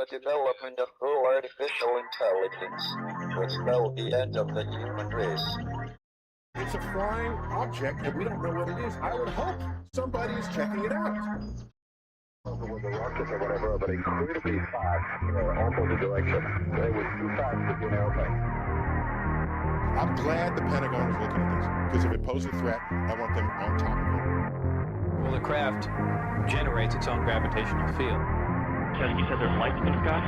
The development of full artificial intelligence will spell the end of the human race. It's a flying object, and we don't know what it is. I would hope somebody is checking it out. With a rocket or whatever, but incredibly fast, opposite direction. They were too fast to be an airplane. I'm glad the Pentagon is looking at this, because if it poses a threat, I want them on top of it. Well, the craft generates its own gravitational field. So you said there's lights in the sky?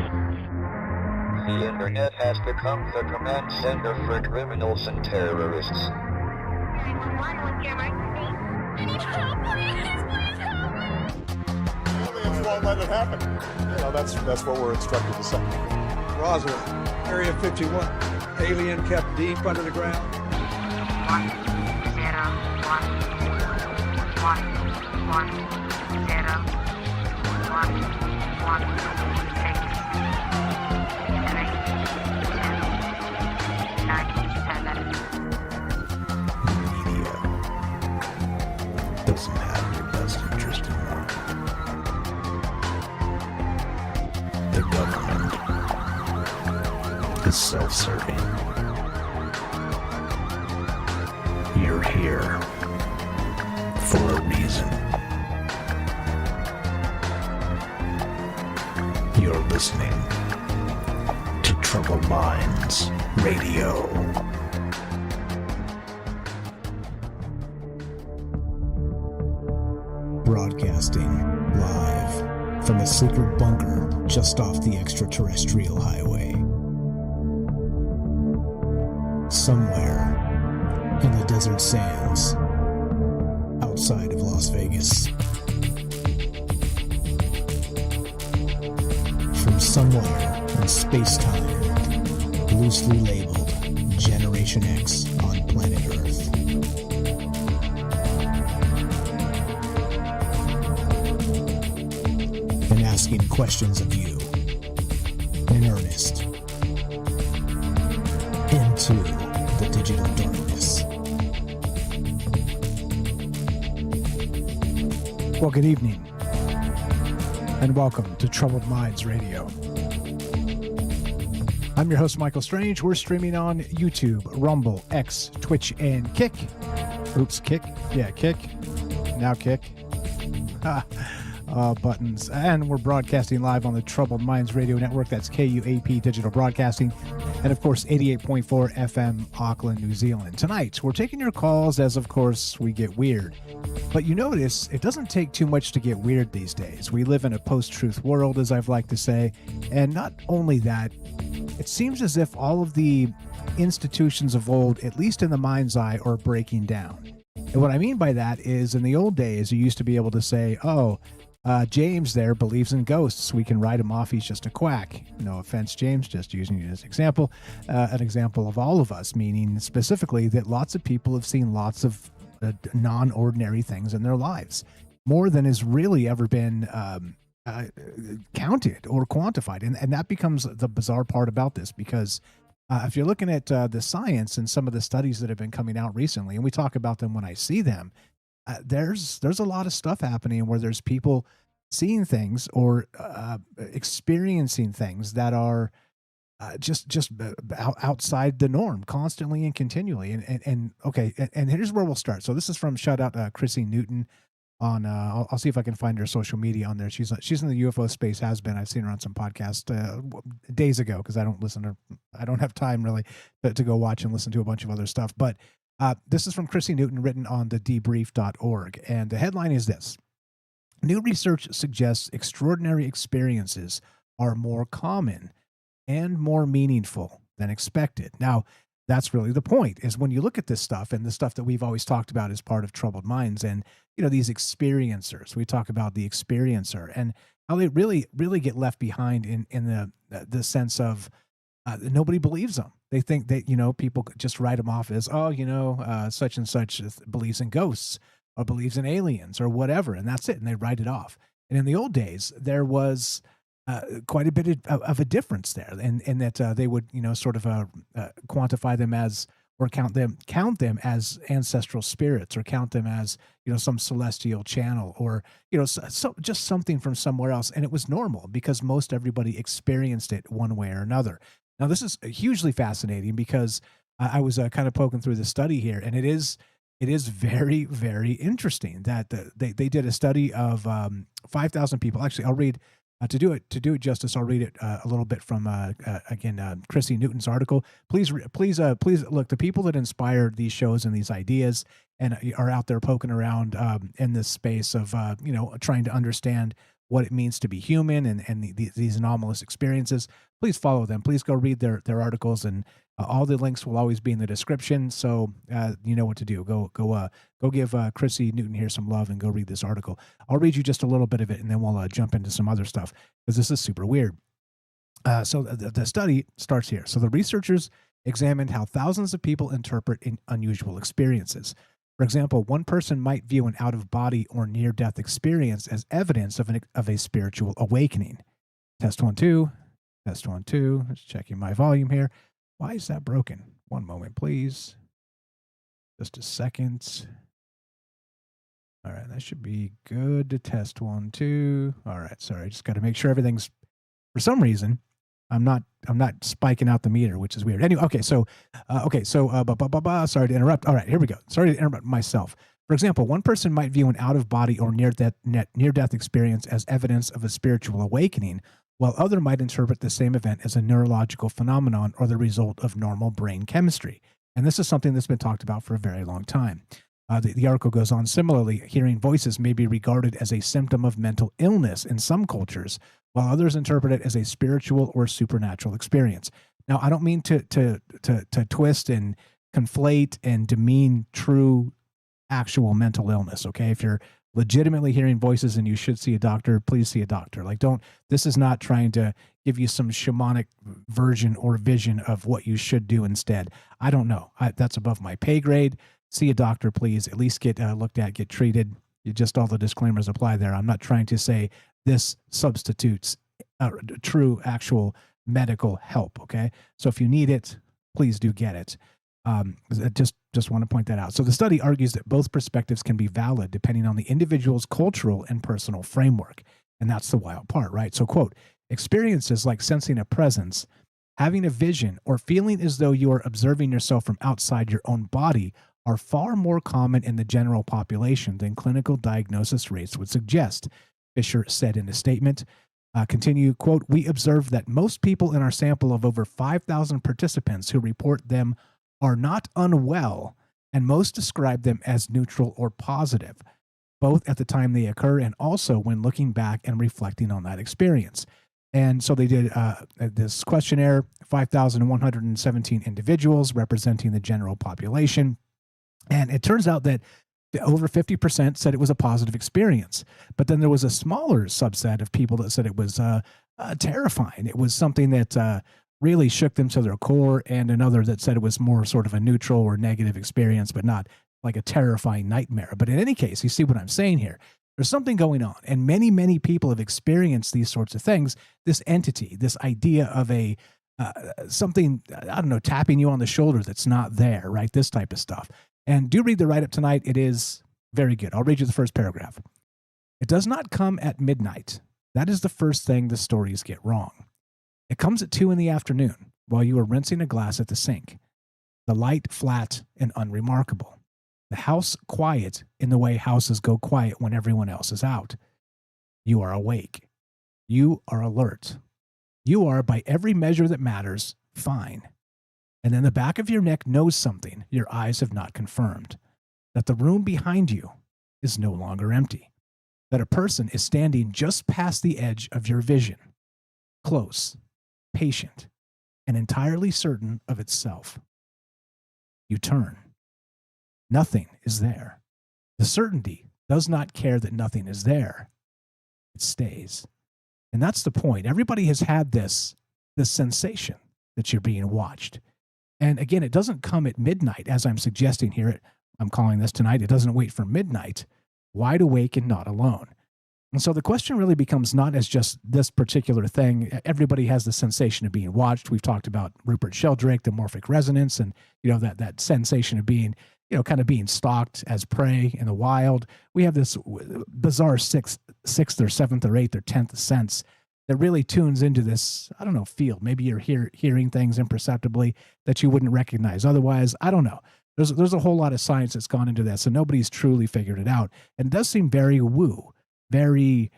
The internet has become the command center for criminals and terrorists. 911, what's your emergency? I need help, please help me! Aliens won't let it happen. That's what we're instructed to say. Roswell, Area 51. Alien kept deep under the ground. 1 0 1 1 1 0 1 1 6 3 2 9 Media doesn't have your best interest in mind. The government is self-serving. You're here for a reason. You're listening to Troubled Minds Radio. Broadcasting live from a secret bunker just off the extraterrestrial highway. Somewhere in the desert sands outside of Las Vegas. From somewhere in space-time, loosely labeled Generation X on planet Earth. And asking questions of you in earnest into the digital darkness. Well, good evening, and welcome to Troubled Minds Radio. I'm your host, Michael Strange. We're streaming on YouTube, Rumble, X, Twitch, and Kick. Oops, Kick. Yeah, Kick. Now Kick. Buttons. And we're broadcasting live on the Troubled Minds Radio Network. That's KUAP Digital Broadcasting. And, of course, 88.4 FM, Auckland, New Zealand. Tonight, we're taking your calls as, of course, we get weird. But you notice it doesn't take too much to get weird these days. We live in a post-truth world, as I've liked to say. And not only that, it seems as if all of the institutions of old, at least in the mind's eye, are breaking down. And what I mean by that is in the old days, you used to be able to say, James there believes in ghosts. We can write him off. He's just a quack. No offense, James, just using you as an example of all of us, meaning specifically that lots of people have seen lots of non-ordinary things in their lives, more than has really ever been counted or quantified. And that becomes the bizarre part about this, because if you're looking at the science and some of the studies that have been coming out recently, and we talk about them when I see them, there's a lot of stuff happening where there's people seeing things or experiencing things that are just outside the norm constantly and continually. And here's where we'll start. So this is from shout out Chrissy Newton on I'll see if I can find her social media on there. She's in the UFO space, has been. I've seen her on some podcasts days ago, because I don't have time really to go watch and listen to a bunch of other stuff. But this is from Chrissy Newton, written on the debrief.org. And the headline is this: new research suggests extraordinary experiences are more common and more meaningful than expected. Now, that's really the point, is when you look at this stuff, and the stuff that we've always talked about as part of Troubled Minds, and, these experiencers, we talk about the experiencer and how they really, really get left behind in the sense of nobody believes them. They think that, people just write them off as, such and such believes in ghosts or believes in aliens or whatever, and that's it, and they write it off. And in the old days, there was quite a bit of a difference there, and that they would, sort of quantify them as, or count them as ancestral spirits, or count them as, some celestial channel, or, so just something from somewhere else. And it was normal because most everybody experienced it one way or another. Now, this is hugely fascinating because I was kind of poking through the study here, and it is very, very interesting that they did a study of 5,000 people. Actually, I'll read to do it justice. I'll read it a little bit from again Chrissy Newton's article. Please look. The people that inspired these shows and these ideas and are out there poking around in this space of trying to understand what it means to be human and these anomalous experiences. Please follow them. Please go read their articles, and all the links will always be in the description. So you know what to do. Go give Chrissy Newton here some love and go read this article. I'll read you just a little bit of it, and then we'll jump into some other stuff because this is super weird. So the study starts here. So the researchers examined how thousands of people interpret unusual experiences. For example, one person might view an out-of-body or near-death experience as evidence of a spiritual awakening. Test 1 2. Test 1 2. Just checking my volume here. Why is that broken? One moment, please. Just a second. All right, that should be good to test 1 2. All right, sorry. Just got to make sure everything's, for some reason, I'm not spiking out the meter, which is weird. Anyway, sorry to interrupt. All right, here we go. Sorry to interrupt myself. For example, one person might view an out-of-body or near-death experience as evidence of a spiritual awakening, while other might interpret the same event as a neurological phenomenon or the result of normal brain chemistry. And this is something that's been talked about for a very long time. The article goes on. Similarly, hearing voices may be regarded as a symptom of mental illness in some cultures, while others interpret it as a spiritual or supernatural experience. Now, I don't mean to twist and conflate and demean true, actual mental illness. Okay, if you're legitimately hearing voices and you should see a doctor, please see a doctor. This is not trying to give you some shamanic version or vision of what you should do instead. I don't know. That's above my pay grade. See a doctor, please. At least get looked at, get treated. Just all the disclaimers apply there. I'm not trying to say this substitutes true, actual medical help. Okay, so if you need it, please do get it. Just want to point that out. So the study argues that both perspectives can be valid depending on the individual's cultural and personal framework, and that's the wild part, right? So, quote, experiences like sensing a presence, having a vision, or feeling as though you are observing yourself from outside your own body are far more common in the general population than clinical diagnosis rates would suggest, Fisher said in a statement. Continue, quote, we observed that most people in our sample of over 5,000 participants who report them are not unwell, and most describe them as neutral or positive, both at the time they occur and also when looking back and reflecting on that experience. And so they did this questionnaire, 5,117 individuals representing the general population. And it turns out that over 50% said it was a positive experience. But then there was a smaller subset of people that said it was terrifying. It was something that really shook them to their core, and another that said it was more sort of a neutral or negative experience, but not like a terrifying nightmare. But in any case, you see what I'm saying here. There's something going on, and many, many people have experienced these sorts of things. This entity, this idea of a something, I don't know, tapping you on the shoulder that's not there, right? This type of stuff. And do read the write-up tonight. It is very good. I'll read you the first paragraph. It does not come at midnight. That is the first thing the stories get wrong. It comes at 2 p.m. while you are rinsing a glass at the sink. The light flat and unremarkable. The house quiet in the way houses go quiet when everyone else is out. You are awake. You are alert. You are, by every measure that matters, fine. And then the back of your neck knows something your eyes have not confirmed. That the room behind you is no longer empty. That a person is standing just past the edge of your vision. Close, patient, and entirely certain of itself. You turn. Nothing is there. The certainty does not care that nothing is there. It stays. And that's the point. Everybody has had this sensation that you're being watched. And again, it doesn't come at midnight, as I'm suggesting here. I'm calling this tonight. It doesn't wait for midnight, wide awake and not alone. And so the question really becomes not as just this particular thing. Everybody has the sensation of being watched. We've talked about Rupert Sheldrake, the morphic resonance, and that sensation of being, kind of being stalked as prey in the wild. We have this bizarre sixth or seventh or eighth or 10th sense that really tunes into this, I don't know, field. Maybe you're hearing things imperceptibly that you wouldn't recognize otherwise. I don't know. There's a whole lot of science that's gone into this, and nobody's truly figured it out. And it does seem very woo, very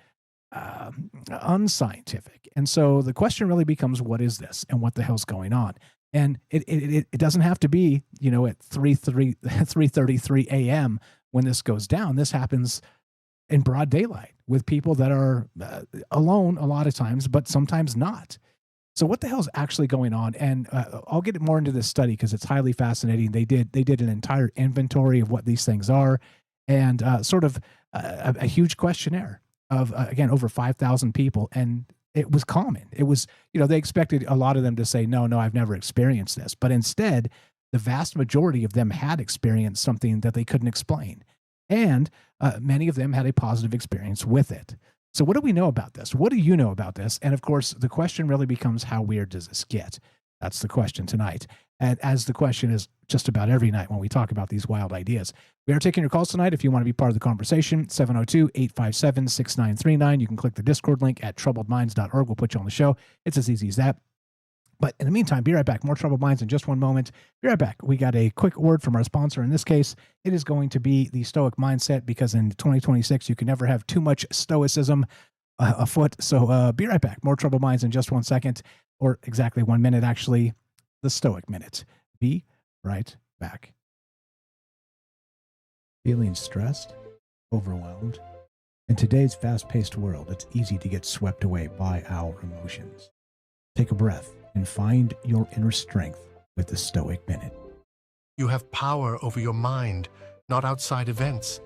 unscientific. And so the question really becomes, what is this and what the hell's going on? And it doesn't have to be, at 3:33 a.m. when this goes down. This happens in broad daylight with people that are alone a lot of times, but sometimes not. So what the hell's actually going on? And I'll get more into this study because it's highly fascinating. They did an entire inventory of what these things are, and sort of a huge questionnaire of again over 5,000 people, and it was common. It was, they expected a lot of them to say no, I've never experienced this, but instead, the vast majority of them had experienced something that they couldn't explain, and many of them had a positive experience with it. So what do we know about this? What do you know about this? And of course, the question really becomes, how weird does this get? That's the question tonight. And as the question is just about every night when we talk about these wild ideas. We are taking your calls tonight. If you want to be part of the conversation, 702-857-6939. You can click the Discord link at troubledminds.org. We'll put you on the show. It's as easy as that. But in the meantime, be right back. More Troubled Minds in just one moment. Be right back. We got a quick word from our sponsor. In this case, it is going to be the Stoic Mindset, because in 2026, you can never have too much stoicism afoot. So be right back. More Troubled Minds in just 1 second, or exactly 1 minute, actually. The Stoic Minute. Be right back. Feeling stressed? Overwhelmed? In today's fast-paced world, it's easy to get swept away by our emotions. Take a breath and find your inner strength with the Stoic Minute. You have power over your mind, not outside events.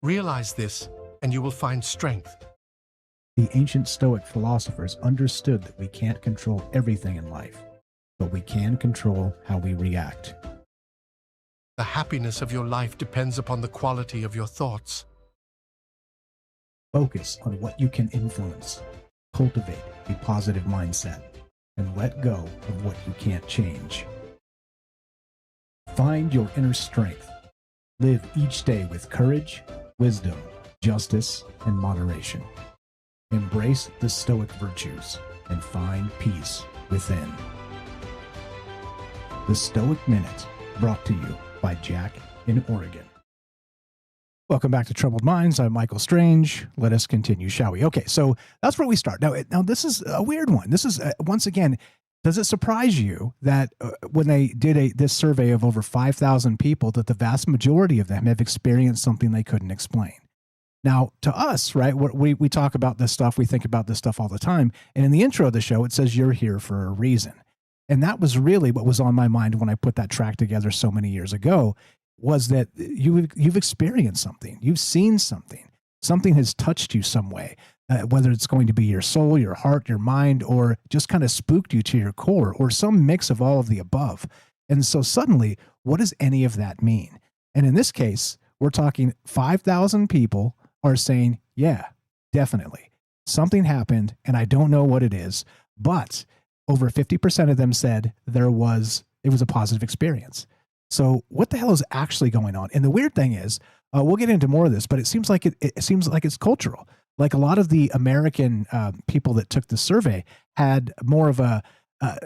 Realize this, and you will find strength. The ancient Stoic philosophers understood that we can't control everything in life, but we can control how we react. The happiness of your life depends upon the quality of your thoughts. Focus on what you can influence. Cultivate a positive mindset, and let go of what you can't change. Find your inner strength. Live each day with courage, wisdom, justice, and moderation. Embrace the Stoic virtues and find peace within. The Stoic Minute, brought to you by Jack in Oregon. Welcome back to Troubled Minds. I'm Michael Strange. Let us continue, shall we? Okay, so that's where we start. Now this is a weird one. This is, once again, does it surprise you that when they did this survey of over 5,000 people, that the vast majority of them have experienced something they couldn't explain? Now, to us, right, we talk about this stuff, we think about this stuff all the time, and in the intro of the show, it says you're here for a reason. And that was really what was on my mind when I put that track together so many years ago, was that you've experienced something, you've seen something has touched you some way, whether it's going to be your soul, your heart, your mind, or just kind of spooked you to your core, or some mix of all of the above. And so suddenly, what does any of that mean? And in this case, we're talking 5,000 people are saying, yeah, definitely. Something happened, and I don't know what it is, but over 50% of them said it was a positive experience. So what the hell is actually going on? And the weird thing is, we'll get into more of this, but it seems like it's cultural. Like a lot of the American people that took the survey had more of a,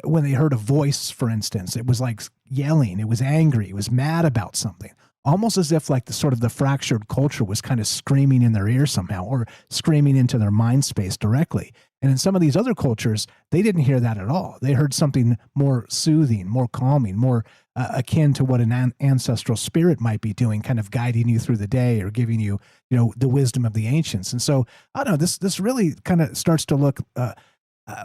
when they heard a voice, for instance, it was like yelling, it was angry, it was mad about something. Almost as if like the fractured culture was kind of screaming in their ear somehow, or screaming into their mind space directly. And in some of these other cultures, they didn't hear that at all. They heard something more soothing, more calming, more akin to what an ancestral spirit might be doing, kind of guiding you through the day or giving you, the wisdom of the ancients. And so, I don't know, this really kind of starts to look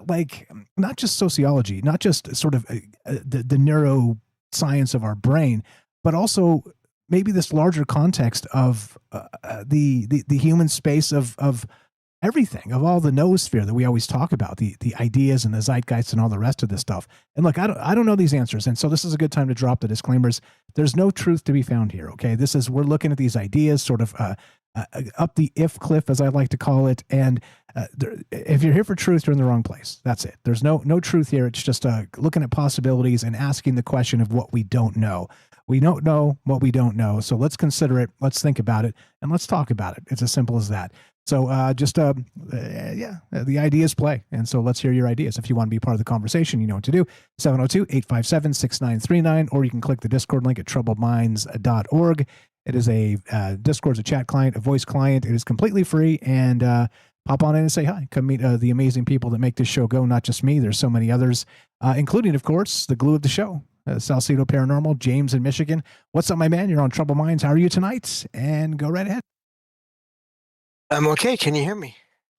like not just sociology, not just sort of the neuroscience of our brain, but also maybe this larger context of the human space of everything, of all the noosphere that we always talk about, the ideas and the zeitgeist and all the rest of this stuff. And look, I don't know these answers. And so this is a good time to drop the disclaimers. There's no truth to be found here. Okay. We're looking at these ideas sort of up the if cliff, as I like to call it. And if you're here for truth, you're in the wrong place. That's it. There's no truth here. It's just looking at possibilities and asking the question of what we don't know. We don't know what we don't know. So let's consider it. Let's think about it, and let's talk about it. It's as simple as that. So the ideas play. And so let's hear your ideas. If you want to be part of the conversation, you know what to do. 702-857-6939, or you can click the Discord link at troubledminds.org. It is a Discord's a chat client, a voice client. It is completely free, and pop on in and say hi. Come meet the amazing people that make this show go, not just me. There's so many others, including, of course, the glue of the show, Salcedo Paranormal, James in Michigan. What's up, my man? You're on Troubled Minds. How are you tonight? And go right ahead. I'm okay. Can you hear me?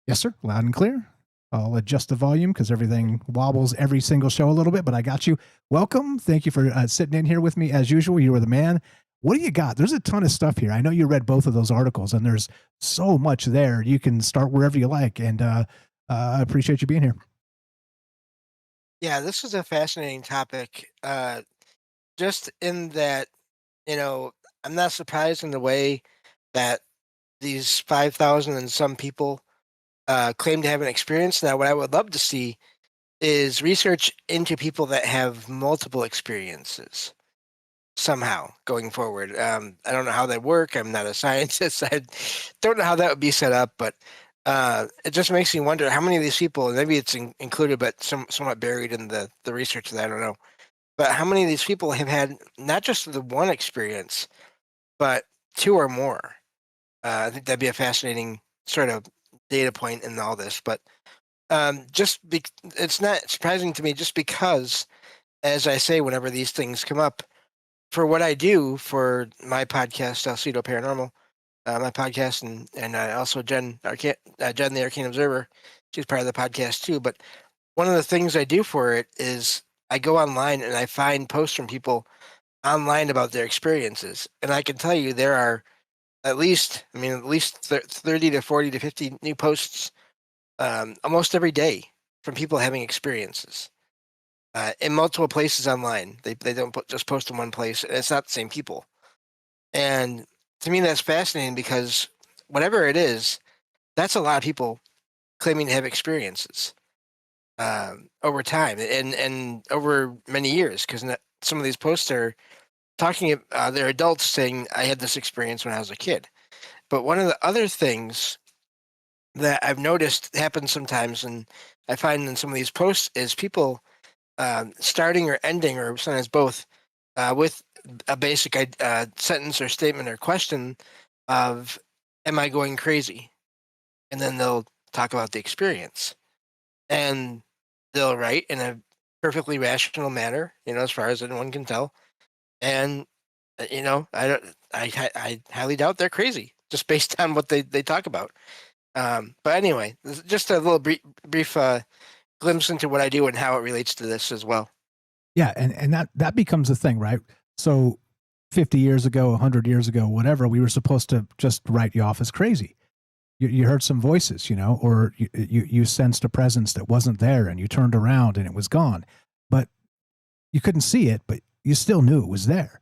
Yes, sir. Loud and clear. I'll adjust the volume because everything wobbles every single show a little bit, but I got you. Welcome. Thank you for sitting in here with me as usual. You were the man. What do you got? There's a ton of stuff here. I know you read both of those articles, and there's so much there. You can start wherever you like, and I appreciate you being here. Yeah, this is a fascinating topic. Just in that, I'm not surprised in the way that these 5,000 and some people claim to have an experience. Now, what I would love to see is research into people that have multiple experiences somehow going forward. I don't know how they work. I'm not a scientist. I don't know how that would be set up, but it just makes me wonder how many of these people, and maybe it's included, but somewhat buried in the research that I don't know, but how many of these people have had not just the one experience, but two or more. I think that'd be a fascinating sort of data point in all this, but it's not surprising to me just because, as I say, whenever these things come up, for what I do for my podcast, Salcedo Paranormal, my podcast, and also Jen the Arcane Observer, she's part of the podcast too. But one of the things I do for it is I go online and I find posts from people online about their experiences, and I can tell you there are at least 30 to 40 to 50 new posts almost every day from people having experiences in multiple places online. They don't just post in one place, and it's not the same people. And to me, that's fascinating because whatever it is, that's a lot of people claiming to have experiences over time and over many years, because some of these posts are talking, they're adults saying, I had this experience when I was a kid. But one of the other things that I've noticed happens sometimes, and I find in some of these posts, is people starting or ending, or sometimes both, with a basic sentence or statement or question of, am I going crazy? And then they'll talk about the experience. And they'll write in a perfectly rational manner, as far as anyone can tell. And, I highly doubt they're crazy, just based on what they talk about. But anyway, just a little brief glimpse into what I do and how it relates to this as well. Yeah, and that becomes a thing, right? So 50 years ago, 100 years ago, whatever, we were supposed to just write you off as crazy. You heard some voices, or you sensed a presence that wasn't there, and you turned around and it was gone. But you couldn't see it, but you still knew it was there.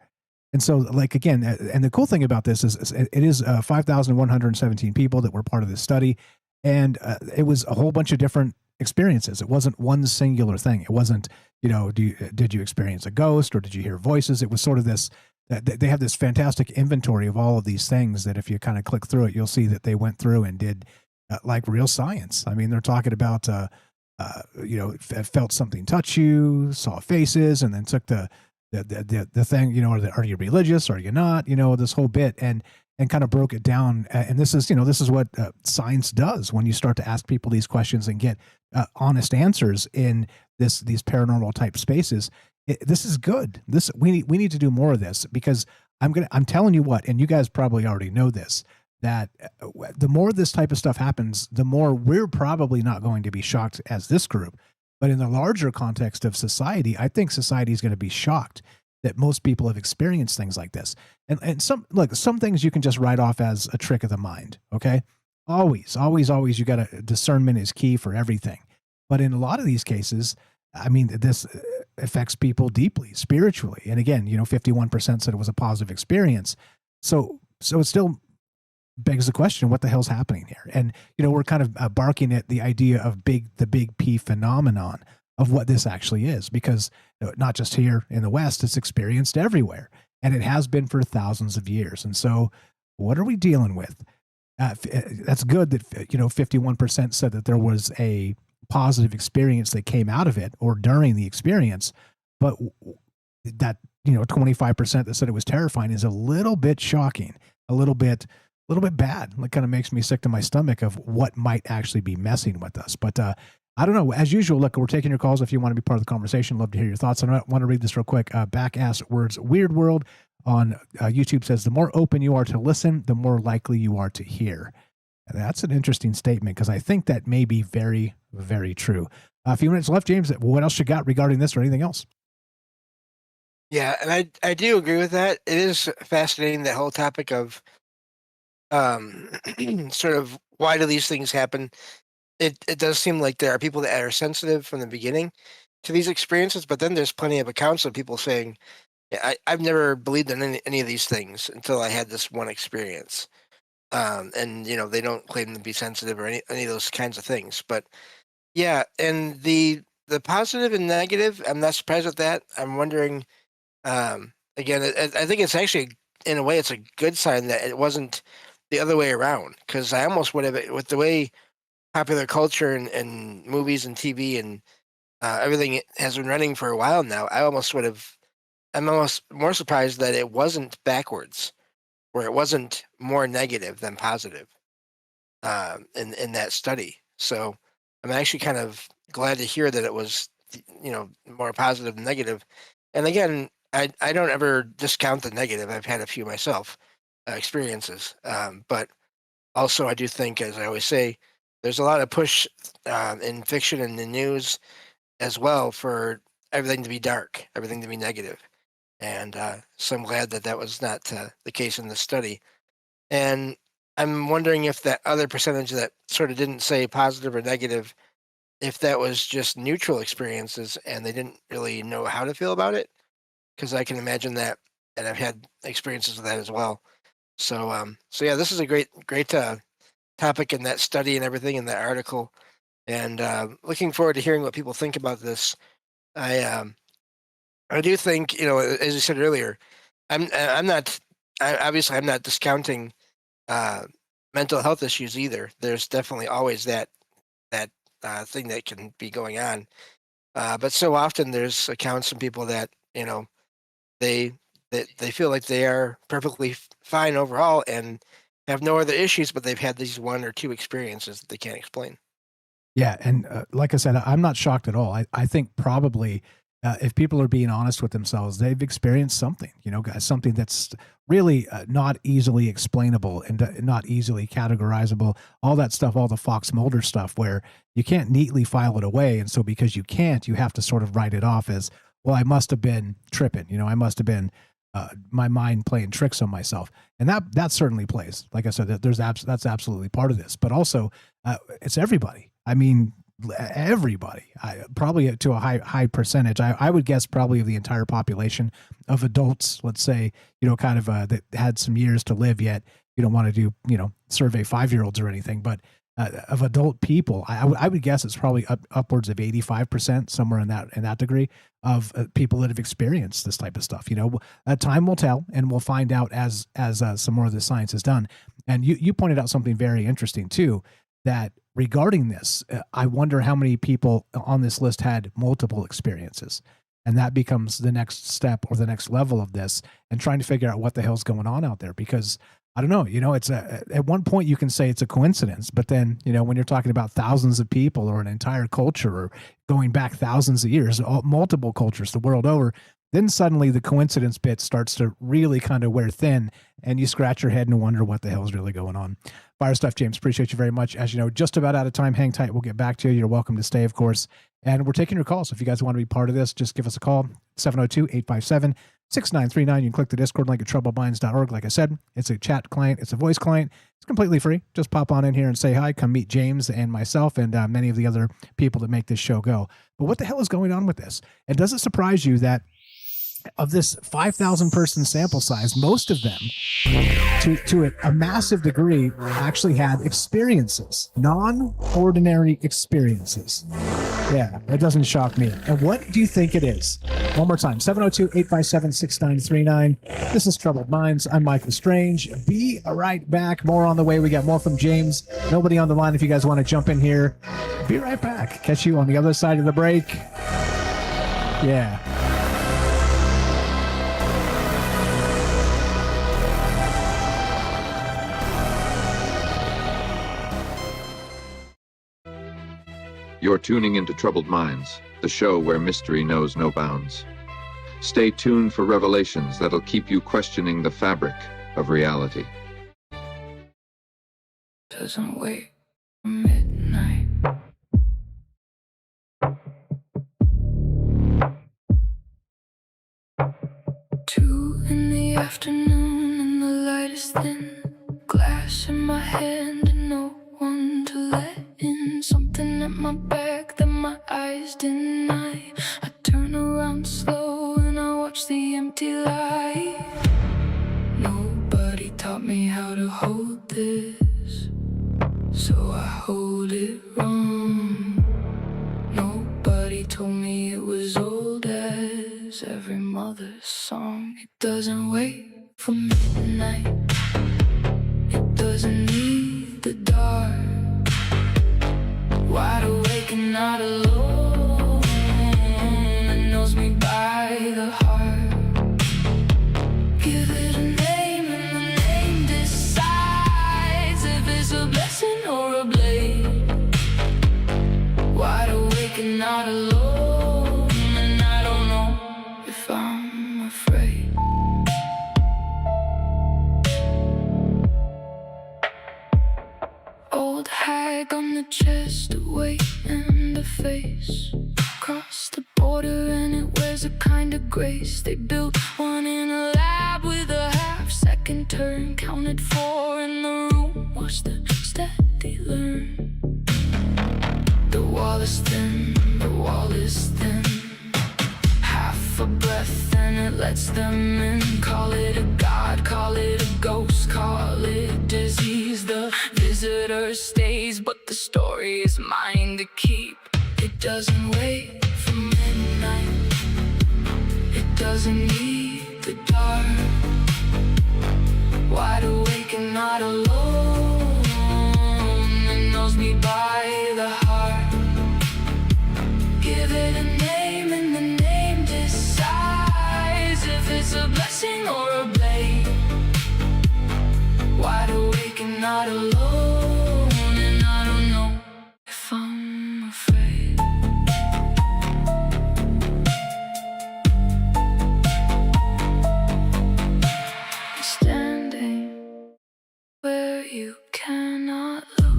And so, like, again, and the cool thing about this is it is 5,117 people that were part of this study, and it was a whole bunch of different experiences. It wasn't one singular thing. It wasn't, did you experience a ghost, or did you hear voices? It was sort of this, they have this fantastic inventory of all of these things that if you kind of click through it, you'll see that they went through and did like real science. I mean, they're talking about, felt something touch you, saw faces, and then took the thing, are you religious? Are you not? This whole bit, and kind of broke it down. And this is what science does when you start to ask people these questions and get honest answers in these paranormal type spaces. This is good. We need to do more of this, because I'm telling you what, and you guys probably already know this, that the more this type of stuff happens, the more we're probably not going to be shocked as this group. But in the larger context of society, I think society is going to be shocked that most people have experienced things like this. And some things you can just write off as a trick of the mind. Okay. Always, you got to, discernment is key for everything. But in a lot of these cases, I mean, this affects people deeply, spiritually. And again, 51% said it was a positive experience. So it's still begs the question, what the hell's happening here? And, we're kind of barking at the idea of the big P phenomenon of what this actually is, because not just here in the West, it's experienced everywhere, and it has been for thousands of years. And so what are we dealing with? That's good that 51% said that there was a positive experience that came out of it or during the experience, but that 25% that said it was terrifying is a little bit shocking, a little bit bad. It kind of makes me sick to my stomach of what might actually be messing with us. But I don't know. As usual, look, we're taking your calls if you want to be part of the conversation. Love to hear your thoughts. I want to read this real quick. Back ass words Weird World on YouTube says, the more open you are to listen, the more likely you are to hear. And that's an interesting statement, because I think that may be very, very true. A few minutes left, James. What else you got regarding this or anything else? Yeah, and I do agree with that. It is fascinating, that whole topic of sort of why do these things happen. It does seem like there are people that are sensitive from the beginning to these experiences, but then there's plenty of accounts of people saying, I've never believed in any of these things until I had this one experience. And they don't claim to be sensitive or any of those kinds of things. But yeah, and the positive and negative, I'm not surprised with that. I'm wondering, again, I think it's actually, in a way, it's a good sign that it wasn't the other way around, because I almost would have, with the way popular culture and movies and TV and everything has been running for a while now, I'm almost more surprised that it wasn't backwards, where it wasn't more negative than positive in that study. So I'm actually kind of glad to hear that it was, more positive than negative. And again, I don't ever discount the negative. I've had a few myself experiences, but also I do think, as I always say, there's a lot of push in fiction and the news as well for everything to be dark, everything to be negative. And so I'm glad that was not the case in this study. And I'm wondering if that other percentage that sort of didn't say positive or negative, if that was just neutral experiences and they didn't really know how to feel about it. Because I can imagine that, and I've had experiences with that as well. So yeah, this is a great topic in that study and everything in that article. And looking forward to hearing what people think about this. I do think, as you said earlier, I'm not discounting mental health issues either. There's definitely always that thing that can be going on, but so often there's accounts from people that they feel like they are perfectly fine overall and have no other issues, but they've had these one or two experiences that they can't explain. Yeah, and like I said, I'm not shocked at all. I think probably if people are being honest with themselves, they've experienced something, something that's really not easily explainable and not easily categorizable, all that stuff, all the Fox Mulder stuff where you can't neatly file it away. And so because you can't, you have to sort of write it off as, well, I must have been tripping, I must have been my mind playing tricks on myself. And that certainly plays. Like I said, that's absolutely part of this, but also it's everybody. I mean, everybody, probably to a high percentage. I would guess probably of the entire population of adults, let's say, kind of that had some years to live yet. You don't want to do, survey 5-year-olds or anything, but of adult people, I would guess it's probably upwards of 85%, somewhere in that degree of people that have experienced this type of stuff. Time will tell, and we'll find out as some more of the science is done. And you pointed out something very interesting too, that regarding this, I wonder how many people on this list had multiple experiences. And that becomes the next step or the next level of this, and trying to figure out what the hell's going on out there. Because I don't know, it's at one point you can say it's a coincidence, but then, when you're talking about thousands of people or an entire culture or going back thousands of years, multiple cultures the world over, then suddenly the coincidence bit starts to really kind of wear thin, and you scratch your head and wonder what the hell is really going on. Fire stuff, James. Appreciate you very much. As you know, just about out of time. Hang tight. We'll get back to you. You're welcome to stay, of course. And we're taking your calls. If you guys want to be part of this, just give us a call, 702-857-6939. You can click the Discord link at troubledminds.org. Like I said, it's a chat client. It's a voice client. It's completely free. Just pop on in here and say hi. Come meet James and myself and many of the other people that make this show go. But what the hell is going on with this? And does it surprise you that of this 5,000 person sample size, most of them, to a massive degree, actually had experiences, non-ordinary experiences. Yeah, that doesn't shock me. And what do you think it is? One more time, 702-857-6939. This is Troubled Minds. I'm Michael Strange. Be right back. More on the way. We got more from James. Nobody on the line if you guys want to jump in here. Be right back. Catch you on the other side of the break. Yeah. You're tuning into Troubled Minds, the show where mystery knows no bounds. Stay tuned for revelations that'll keep you questioning the fabric of reality. Doesn't wait for midnight. Two in the afternoon and the light is thin. Glass in my hand and no one to let in. Something at my back that my eyes deny. I turn around slow and I watch the empty light. Nobody taught me how to hold this, so I hold it wrong. Nobody told me it was old as every mother's song. It doesn't wait for midnight. It doesn't need the dark. Wide awake and not alone. It knows me by the heart. Give it a name and the name decides if it's a blessing or a blade. Wide awake and not alone. And I don't know if I'm afraid. Old hag on the chest, a weight and a face. Cross the border and it wears a kind of grace. They built one in a lab with a half-second turn. Counted four in the room, watched the steady learn. The wall is thin, the wall is thin. Half a breath and it lets them in. Call it a god, call it a ghost, call it disease. The visitor stays, but the story is mine to keep. It doesn't wait for midnight. It doesn't need the dark. Wide awake and not alone. It knows me by the heart. Give it a name and the name decides if it's a blessing or a blade. Wide awake and not alone. And I don't know if I'm afraid. Standing where you cannot look.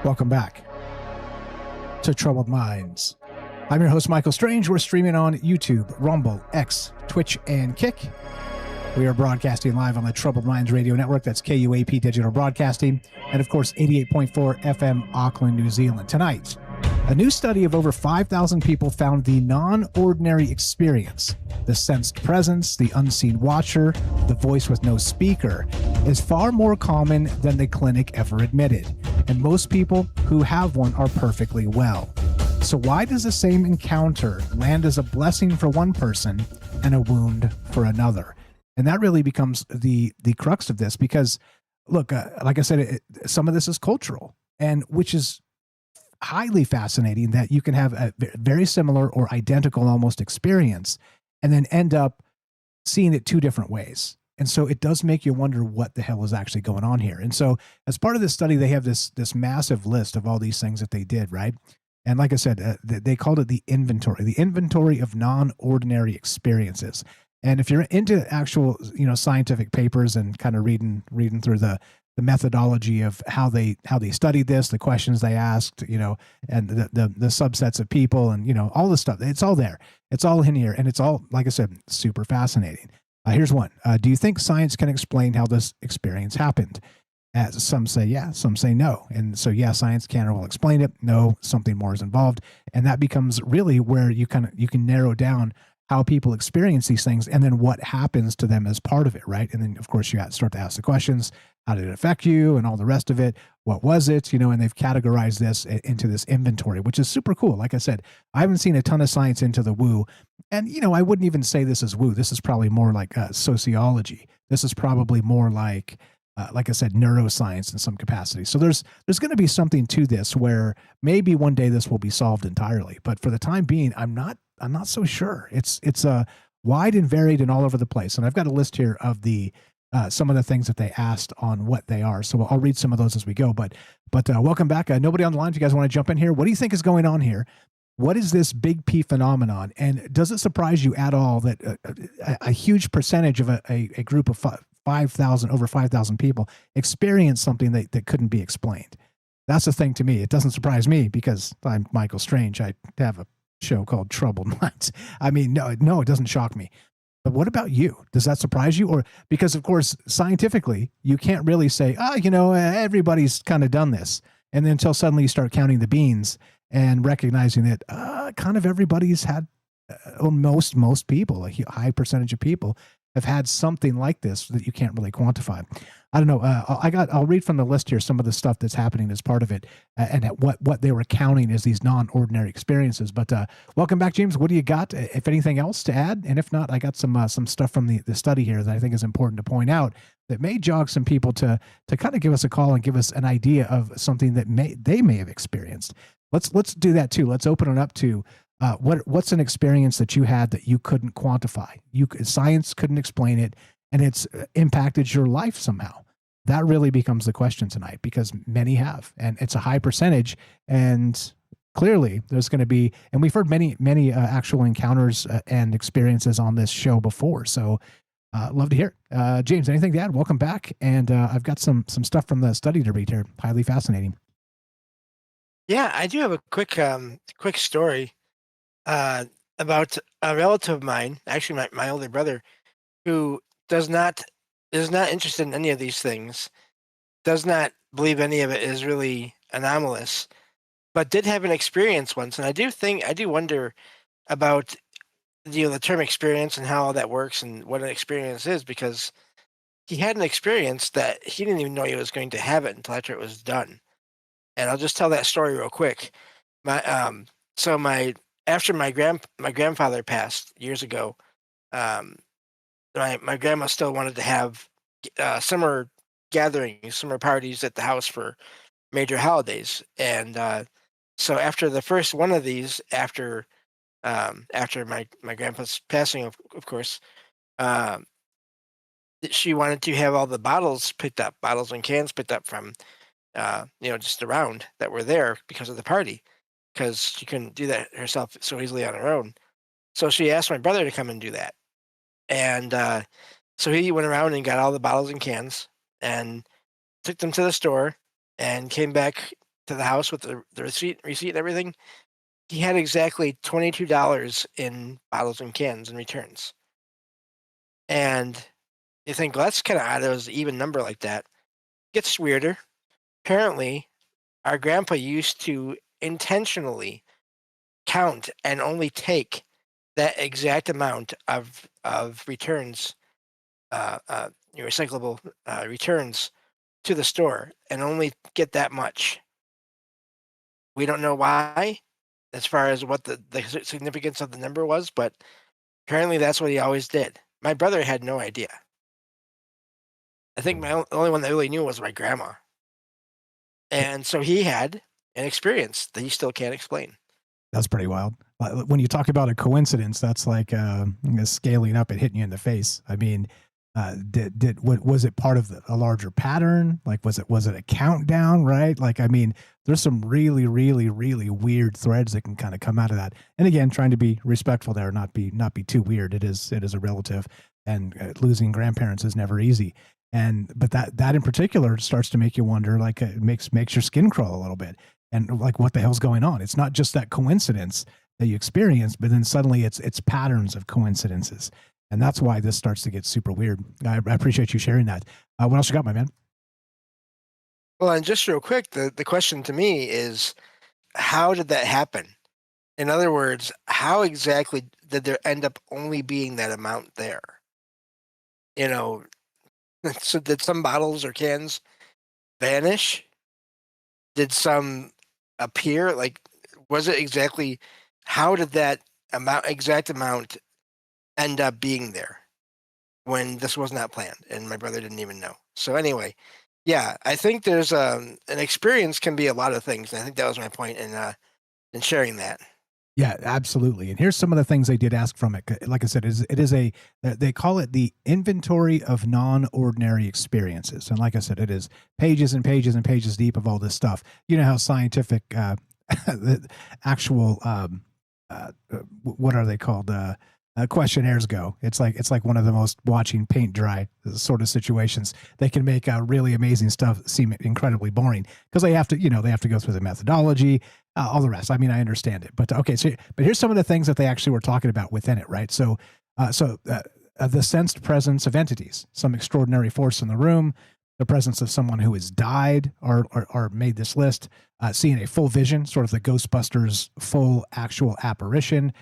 Welcome back to Troubled Minds. I'm your host, Michael Strange. We're streaming on YouTube, Rumble, X, Twitch, and Kick. We are broadcasting live on the Troubled Minds Radio Network. That's KUAP Digital Broadcasting. And, of course, 88.4 FM, Auckland, New Zealand. Tonight, a new study of over 5,000 people found the non-ordinary experience, the sensed presence, the unseen watcher, the voice with no speaker, is far more common than the clinic ever admitted. And most people who have one are perfectly well. So why does the same encounter land as a blessing for one person and a wound for another? And that really becomes the crux of this, because look, like I said, some of this is cultural, and which is highly fascinating, that you can have a very similar or identical almost experience and then end up seeing it two different ways. And so it does make you wonder what the hell is actually going on here. And so as part of this study, they have this massive list of all these things that they did, right? And like I said, they called it the inventory of non-ordinary experiences. And if you're into actual, scientific papers and kind of reading through the the methodology of how they studied this, the questions they asked, and the subsets of people, and all this stuff. It's all there. It's all in here, and it's all, like I said, super fascinating. Here's one. Do you think science can explain how this experience happened? As some say yeah, some say no. And so, yeah, science can or will explain it. No, something more is involved. And that becomes really where you can narrow down how people experience these things and then what happens to them as part of it, right? And then, of course, you start to ask the questions. How did it affect you and all the rest of it? What was it? And they've categorized this into this inventory, which is super cool. Like I said, I haven't seen a ton of science into the woo. And, I wouldn't even say this is woo. This is probably more like sociology. This is probably more like I said, neuroscience in some capacity. So there's going to be something to this where maybe one day this will be solved entirely. But for the time being, I'm not so sure. It's wide and varied and all over the place. And I've got a list here of the some of the things that they asked on what they are. So I'll read some of those as we go. But welcome back. Nobody on the line. If you guys want to jump in here, what do you think is going on here? What is this Big P phenomenon? And does it surprise you at all that a huge percentage of a group of 5,000, over 5,000 people experience something that couldn't be explained? That's the thing to me. It doesn't surprise me because I'm Michael Strange. I have a show called Troubled Minds. I mean, no, it doesn't shock me. But what about you? Does that surprise you? Or because, of course, scientifically, you can't really say, everybody's kind of done this. And then until suddenly you start counting the beans and recognizing that kind of everybody's had, most people, a high percentage of people have had something like this that you can't really quantify. I don't know. I'll read from the list here some of the stuff that's happening as part of it, and what they were counting as these non-ordinary experiences. But welcome back, James. What do you got? If anything else to add, and if not, I got some stuff from the study here that I think is important to point out that may jog some people to kind of give us a call and give us an idea of something that they may have experienced. Let's do that too. Let's open it up to what's an experience that you had that you couldn't quantify. Science couldn't explain it, and it's impacted your life somehow. That really becomes the question tonight, because many have, and it's a high percentage. And clearly, there's going to be, and we've heard many actual encounters and experiences on this show before. So, love to hear. James, anything to add? Welcome back, and I've got some stuff from the study to read here. Highly fascinating. Yeah, I do have a quick story about a relative of mine, actually my older brother, who is not interested in any of these things, does not believe any of it is really anomalous, but did have an experience once. And I do wonder about the term experience and how all that works and what an experience is, because he had an experience that he didn't even know he was going to have it until after it was done. And I'll just tell that story real quick. After my grandfather passed years ago, my grandma still wanted to have summer gatherings, summer parties at the house for major holidays. And so after the first one of these, after my grandpa's passing, of course, she wanted to have all the bottles and cans picked up from just around that were there because of the party, because she couldn't do that herself so easily on her own. So she asked my brother to come and do that. And so he went around and got all the bottles and cans and took them to the store and came back to the house with the receipt and everything. He had exactly $22 in bottles and cans and returns. And you think, well, that's kind of odd. It was an even number like that. Gets weirder. Apparently, our grandpa used to intentionally count and only take that exact amount of returns, recyclable returns, to the store, and only get that much. We don't know why, as far as what the significance of the number was, but apparently that's what he always did. My brother had no idea. I think the only one that really knew was my grandma. And so he had an experience that he still can't explain. That's pretty wild. When you talk about a coincidence, that's like scaling up and hitting you in the face. I mean, was it part of a larger pattern? Like, was it a countdown, right? Like, I mean, there's some really, really, really weird threads that can kind of come out of that. And again, trying to be respectful there, not be too weird. It is a relative, and losing grandparents is never easy. But that in particular starts to make you wonder, like it makes your skin crawl a little bit, and like what the hell's going on? It's not just that coincidence that you experience, but then suddenly it's patterns of coincidences, and that's why this starts to get super weird. I appreciate you sharing that. What else you got, my man? Well, and just real quick, the question to me is, how did that happen? In other words, how exactly did there end up only being that amount there? You know, so did some bottles or cans vanish? Did some appear? Like, was it exactly, how did that exact amount end up being there when this was not planned and my brother didn't even know? So anyway, yeah, I think there's an experience can be a lot of things. And I think that was my point in sharing that. Yeah, absolutely. And here's some of the things they did ask from it. Like I said, it is they call it the inventory of non-ordinary experiences. And like I said, it is pages and pages and pages deep of all this stuff. You know how scientific, the actual, what are they called? Questionnaires go. It's like one of the most watching paint dry sort of situations. They can make really amazing stuff seem incredibly boring because they have to go through the methodology, all the rest. I mean, I understand it, but okay. But here's some of the things that they actually were talking about within it, right? So the sensed presence of entities, some extraordinary force in the room, the presence of someone who has died, or made this list. Seeing a full vision, sort of the Ghostbusters full actual apparition.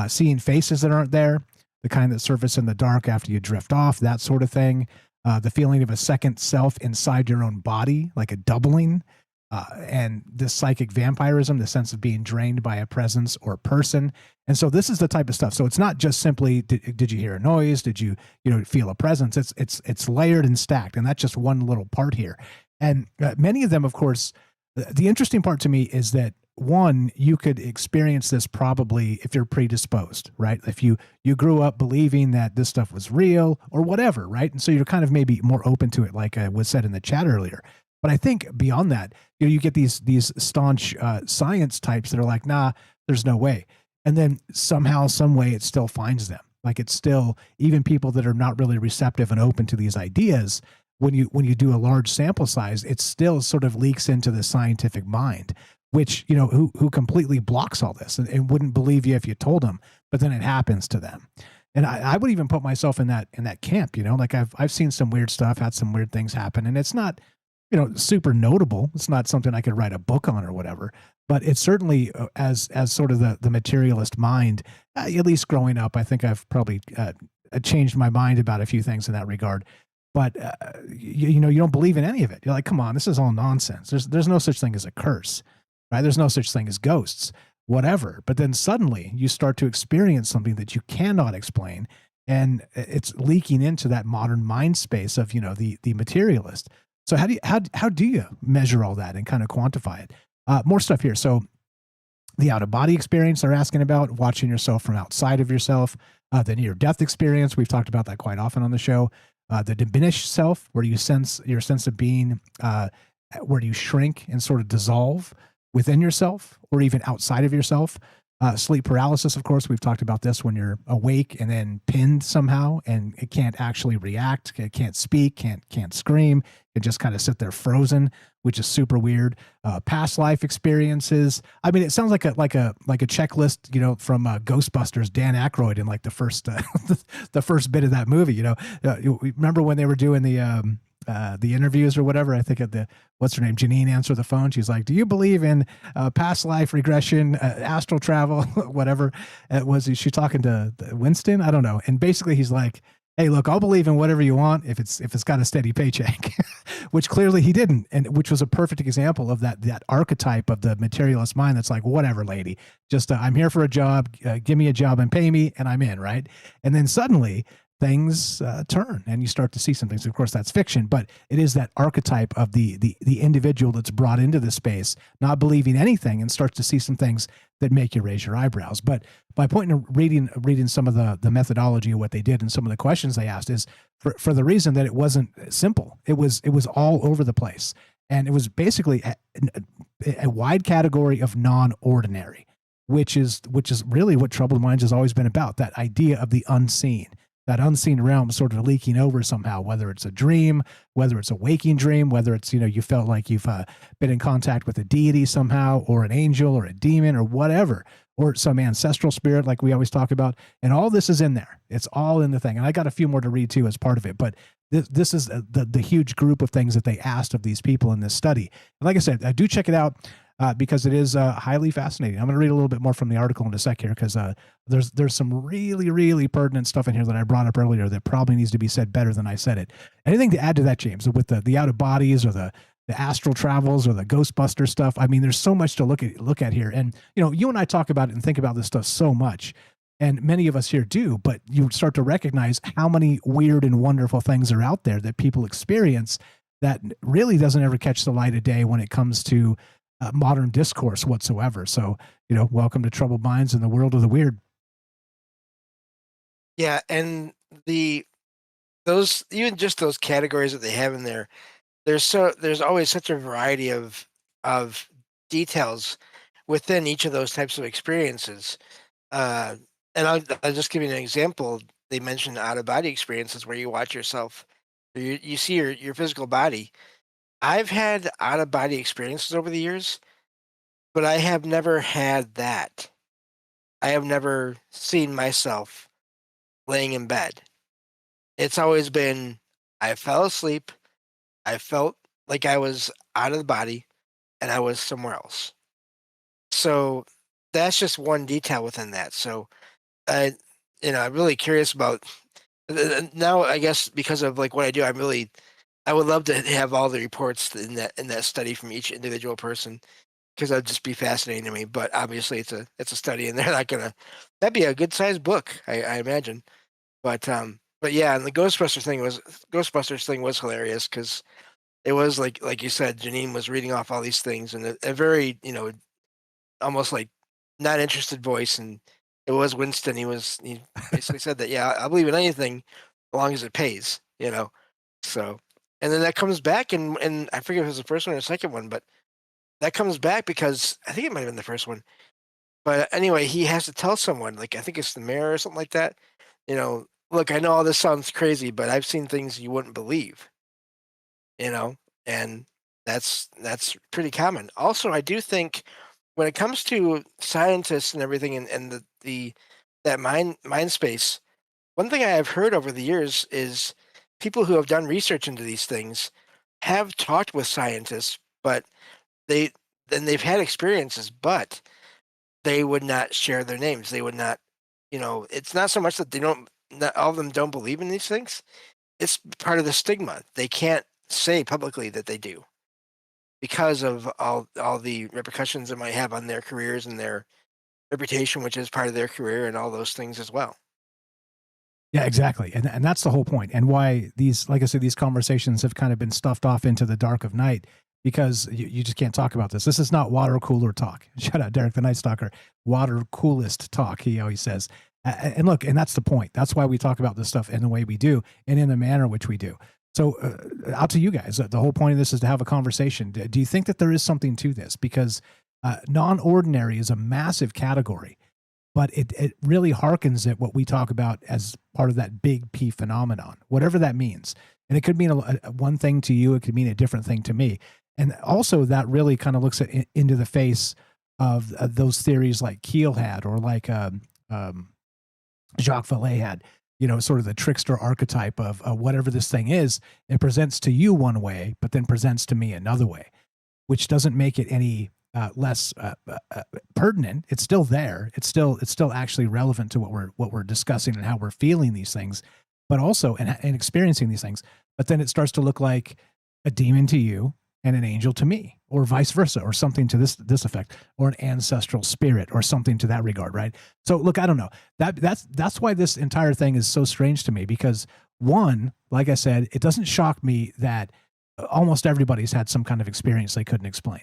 Seeing faces that aren't there, the kind that surface in the dark after you drift off, that sort of thing. The feeling of a second self inside your own body, like a doubling. And this psychic vampirism, the sense of being drained by a presence or person. And so this is the type of stuff. So it's not just simply, did you hear a noise? Did you feel a presence? It's layered and stacked. And that's just one little part here. And many of them, of course, the interesting part to me is that, one, you could experience this probably if you're predisposed, right? If you grew up believing that this stuff was real or whatever, right? And so you're kind of maybe more open to it, like was said in the chat earlier. But I think beyond that, you get these staunch science types that are like, nah, there's no way. And then somehow, some way, it still finds them. Like it's still, even people that are not really receptive and open to these ideas, when you do a large sample size, it still sort of leaks into the scientific mind, which, who completely blocks all this and wouldn't believe you if you told them, but then it happens to them. And I would even put myself in that camp, like I've seen some weird stuff, had some weird things happen, and it's not, super notable. It's not something I could write a book on or whatever, but it's certainly as sort of the materialist mind, at least growing up, I think I've probably changed my mind about a few things in that regard. But you don't believe in any of it. You're like, come on, this is all nonsense. There's no such thing as a curse, right? There's no such thing as ghosts, whatever. But then suddenly you start to experience something that you cannot explain, and it's leaking into that modern mind space of the materialist. So how do you measure all that and kind of quantify it? More stuff here. So the out of body experience they're asking about, watching yourself from outside of yourself, the near death experience. We've talked about that quite often on the show. The diminished self, where you sense your sense of being, where you shrink and sort of dissolve within yourself or even outside of yourself. Sleep paralysis, of course, we've talked about this, when you're awake and then pinned somehow and it can't actually react, it can't speak, can't scream, it just kind of sit there frozen, which is super weird. Past life experiences. I mean, it sounds like a checklist, from Ghostbusters, Dan Aykroyd in like the first the first bit of that movie. Remember when they were doing the interviews or whatever? I think at what's her name, Janine, answered the phone. She's like, "Do you believe in past life regression, astral travel, whatever?" Was she talking to Winston? I don't know. And basically, he's like, "Hey, look, I'll believe in whatever you want if it's got a steady paycheck," which clearly he didn't, and which was a perfect example of that archetype of the materialist mind. That's like, whatever, lady, just I'm here for a job, give me a job and pay me, and I'm in, right? And then suddenly things turn and you start to see some things. Of course, that's fiction, but it is that archetype of the individual that's brought into the space, not believing anything, and starts to see some things that make you raise your eyebrows. But my point in reading some of the methodology of what they did and some of the questions they asked is for the reason that it wasn't simple. It was all over the place. And it was basically a wide category of non-ordinary, which is really what Troubled Minds has always been about, that idea of the unseen. that unseen realm sort of leaking over somehow, whether it's a dream, whether it's a waking dream, whether it's, you felt like you've been in contact with a deity somehow, or an angel or a demon or whatever, or some ancestral spirit like we always talk about. And all this is in there. It's all in the thing. And I got a few more to read too as part of it, but this is the huge group of things that they asked of these people in this study. And like I said, I do check it out. Because it is highly fascinating. I'm going to read a little bit more from the article in a sec here, because there's some really, really pertinent stuff in here that I brought up earlier that probably needs to be said better than I said it. Anything to add to that, James, with the out of bodies or the astral travels or the Ghostbuster stuff? I mean, there's so much to look at here. And, you and I talk about it and think about this stuff so much, and many of us here do, but you start to recognize how many weird and wonderful things are out there that people experience that really doesn't ever catch the light of day when it comes to modern discourse whatsoever. So, welcome to Troubled Minds in the world of the weird. Yeah, and those categories that they have in there, there's always such a variety of details within each of those types of experiences. And I'll just give you an example. They mentioned out of body experiences where you watch yourself, you see your physical body. I've had out of body experiences over the years, but I have never had that. I have never seen myself laying in bed. It's always been, I fell asleep, I felt like I was out of the body, and I was somewhere else. So that's just one detail within that. So I'm really curious about now. I guess because of like what I do, I would love to have all the reports in that study from each individual person, because that'd just be fascinating to me. But obviously, it's a study, and they're not gonna. That'd be a good sized book, I imagine. But yeah, and the Ghostbusters thing was hilarious, because it was like you said, Janine was reading off all these things in a very almost like not interested voice, and it was Winston. He basically said that, yeah, I'll believe in anything as long as it pays. So. And then that comes back, and I forget if it was the first one or the second one, but that comes back because I think it might have been the first one. But anyway, he has to tell someone, like I think it's the mayor or something like that. Look, I know all this sounds crazy, but I've seen things you wouldn't believe. And that's pretty common. Also, I do think when it comes to scientists and everything, and that mind space, one thing I have heard over the years is people who have done research into these things have talked with scientists, but they've had experiences, but they would not share their names. They would not, it's not so much that not all of them don't believe in these things. It's part of the stigma. They can't say publicly that they do, because of all the repercussions it might have on their careers and their reputation, which is part of their career, and all those things as well. Yeah, exactly. And that's the whole point. And why like I said, these conversations have kind of been stuffed off into the dark of night, because you just can't talk about this. This is not water cooler talk. Shout out Derek the Night Stalker. Water coolest talk, he always says. And look, and that's the point. That's why we talk about this stuff in the way we do, and in the manner which we do. So out to you guys. The whole point of this is to have a conversation. Do you think that there is something to this? Because non-ordinary is a massive category, but it really harkens at what we talk about as part of that big P phenomenon, whatever that means. And it could mean one thing to you. It could mean a different thing to me. And also that really kind of looks into the face of those theories like Keel had, or like Jacques Vallée had, sort of the trickster archetype of whatever this thing is. It presents to you one way, but then presents to me another way, which doesn't make it any less pertinent. It's still there. It's still actually relevant to what we're discussing and how we're feeling these things, but also and experiencing these things. But then it starts to look like a demon to you and an angel to me, or vice versa, or something to this effect, or an ancestral spirit, or something to that regard, right? So look, I don't know. That's why this entire thing is so strange to me, because one, like I said, it doesn't shock me that almost everybody's had some kind of experience they couldn't explain.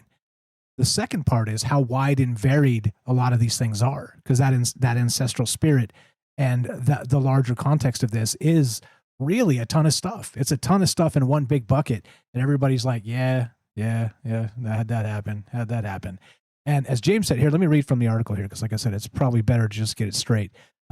The second part is how wide and varied a lot of these things are, because that ancestral spirit and the larger context of this is really a ton of stuff. It's a ton of stuff in one big bucket, and everybody's like, yeah, had that happen. And as James said here, let me read from the article here, because like I said, it's probably better to just get it straight.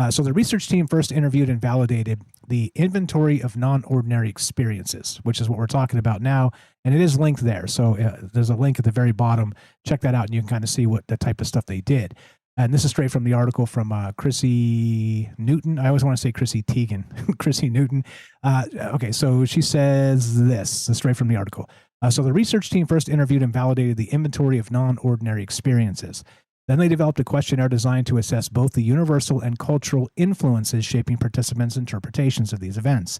So the research team first interviewed and validated the inventory of non-ordinary experiences, which is what we're talking about now, and it is linked there. So there's a link at the very bottom. Check that out, and you can kind of see what the type of stuff they did. And this is straight from the article from Chrissy Newton. I always want to say Chrissy Teigen. Chrissy Newton. Okay, so she says this straight from the article. So the research team first interviewed and validated the inventory of non-ordinary experiences. Then they developed a questionnaire designed to assess both the universal and cultural influences shaping participants' interpretations of these events.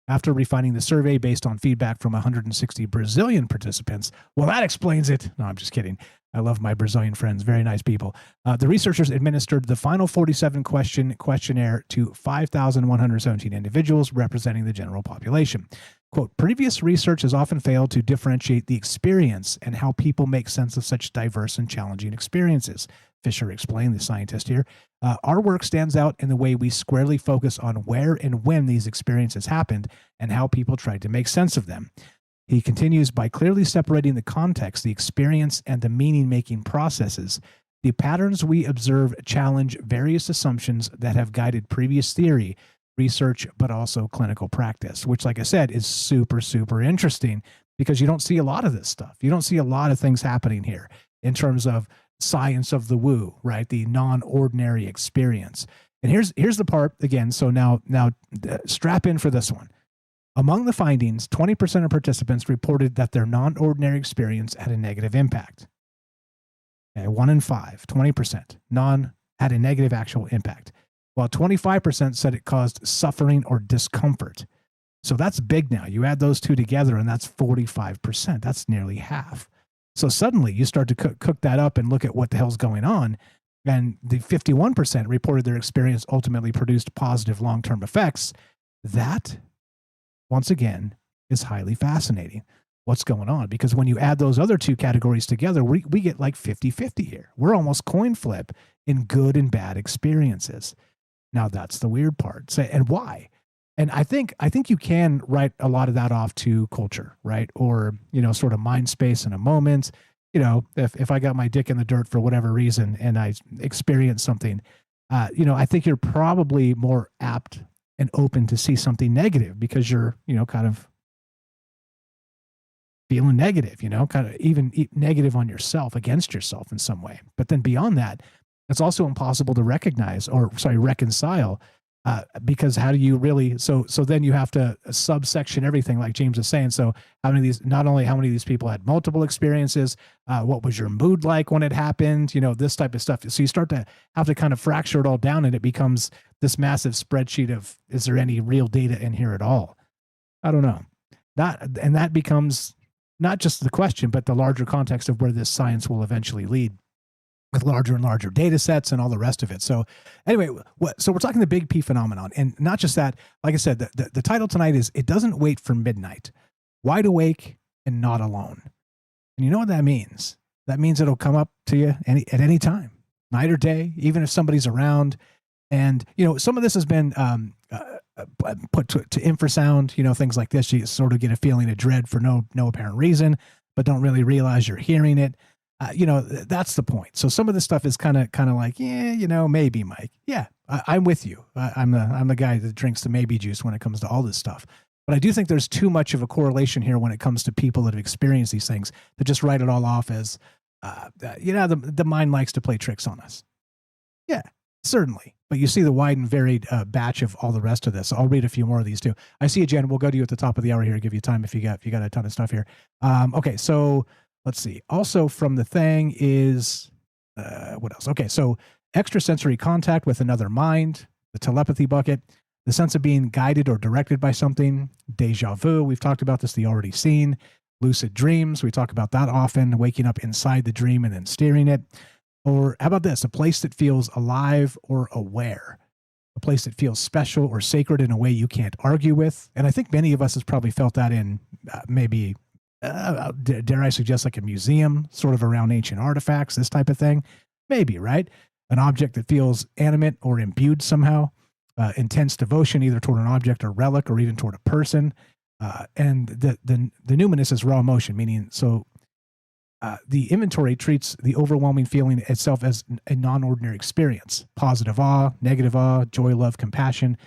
After refining the survey based on feedback from 160 Brazilian participants, well, that explains it. No, I'm just kidding. I love my Brazilian friends. Very nice people. The researchers administered the final 47-question questionnaire to 5,117 individuals representing the general population. Quote, previous research has often failed to differentiate the experience and how people make sense of such diverse and challenging experiences. Fisher explained, the scientist here. Our work stands out in the way we squarely focus on where and when these experiences happened and how people tried to make sense of them. He continues, by clearly separating the context, the experience, and the meaning-making processes, the patterns we observe challenge various assumptions that have guided previous theory, research, but also clinical practice, which, like I said, is super, super interesting because you don't see a lot of this stuff. You don't see a lot of things happening here in terms of science of the woo, right? The non-ordinary experience. And here's the part again. So now strap in for this one. Among the findings, 20% of participants reported that their non-ordinary experience had a negative impact. Okay, 1 in 5, 20%, had a negative actual impact, while 25% said it caused suffering or discomfort. So that's big now. You add those two together, and that's 45%. That's nearly half. So suddenly you start to cook that up and look at what the hell's going on. And the 51% reported their experience ultimately produced positive long-term effects. That, once again, is highly fascinating. What's going on? Because when you add those other two categories together, we get like 50-50 here. We're almost coin flip in good and bad experiences. Now that's the weird part. So, and why? And I think you can write a lot of that off to culture, right? Or, sort of mind space in a moment. If I got my dick in the dirt for whatever reason and I experience something, I think you're probably more apt and open to see something negative because you're, kind of feeling negative, kind of even negative on yourself, against yourself in some way. But then beyond that, it's also impossible to reconcile, because how do you really, so then you have to subsection everything like James is saying. So not only how many of these people had multiple experiences, what was your mood like when it happened, this type of stuff. So you start to have to kind of fracture it all down and it becomes this massive spreadsheet of, is there any real data in here at all? I don't know. That becomes not just the question, but the larger context of where this science will eventually lead, with larger and larger data sets and all the rest of it. So anyway, so we're talking the big P phenomenon. And not just that, like I said, the title tonight is It Doesn't Wait for Midnight, Wide Awake and Not Alone. And you know what that means? That means it'll come up to you at any time, night or day, even if somebody's around. And, some of this has been put to infrasound, things like this. You sort of get a feeling of dread for no apparent reason, but don't really realize you're hearing it. That's the point. So some of this stuff is kind of like, maybe, Mike. Yeah, I'm with you. I'm the guy that drinks the maybe juice when it comes to all this stuff. But I do think there's too much of a correlation here when it comes to people that have experienced these things to just write it all off as, the mind likes to play tricks on us. Yeah, certainly. But you see the wide and varied batch of all the rest of this. I'll read a few more of these too. I see you, Jen. We'll go to you at the top of the hour here. Give you time if you got a ton of stuff here. Okay, so. Let's see. Also from the thing is, what else? Okay, so extrasensory contact with another mind, the telepathy bucket, the sense of being guided or directed by something, deja vu. We've talked about this, the already seen. Lucid dreams. We talk about that often, waking up inside the dream and then steering it. Or how about this? A place that feels alive or aware. A place that feels special or sacred in a way you can't argue with. And I think many of us has probably felt that in maybe... dare I suggest like a museum sort of around ancient artifacts, this type of thing? Maybe, right? An object that feels animate or imbued somehow, intense devotion either toward an object or relic or even toward a person. And the numinous is raw emotion, meaning so the inventory treats the overwhelming feeling itself as a non-ordinary experience: positive awe, negative awe, joy, love, compassion,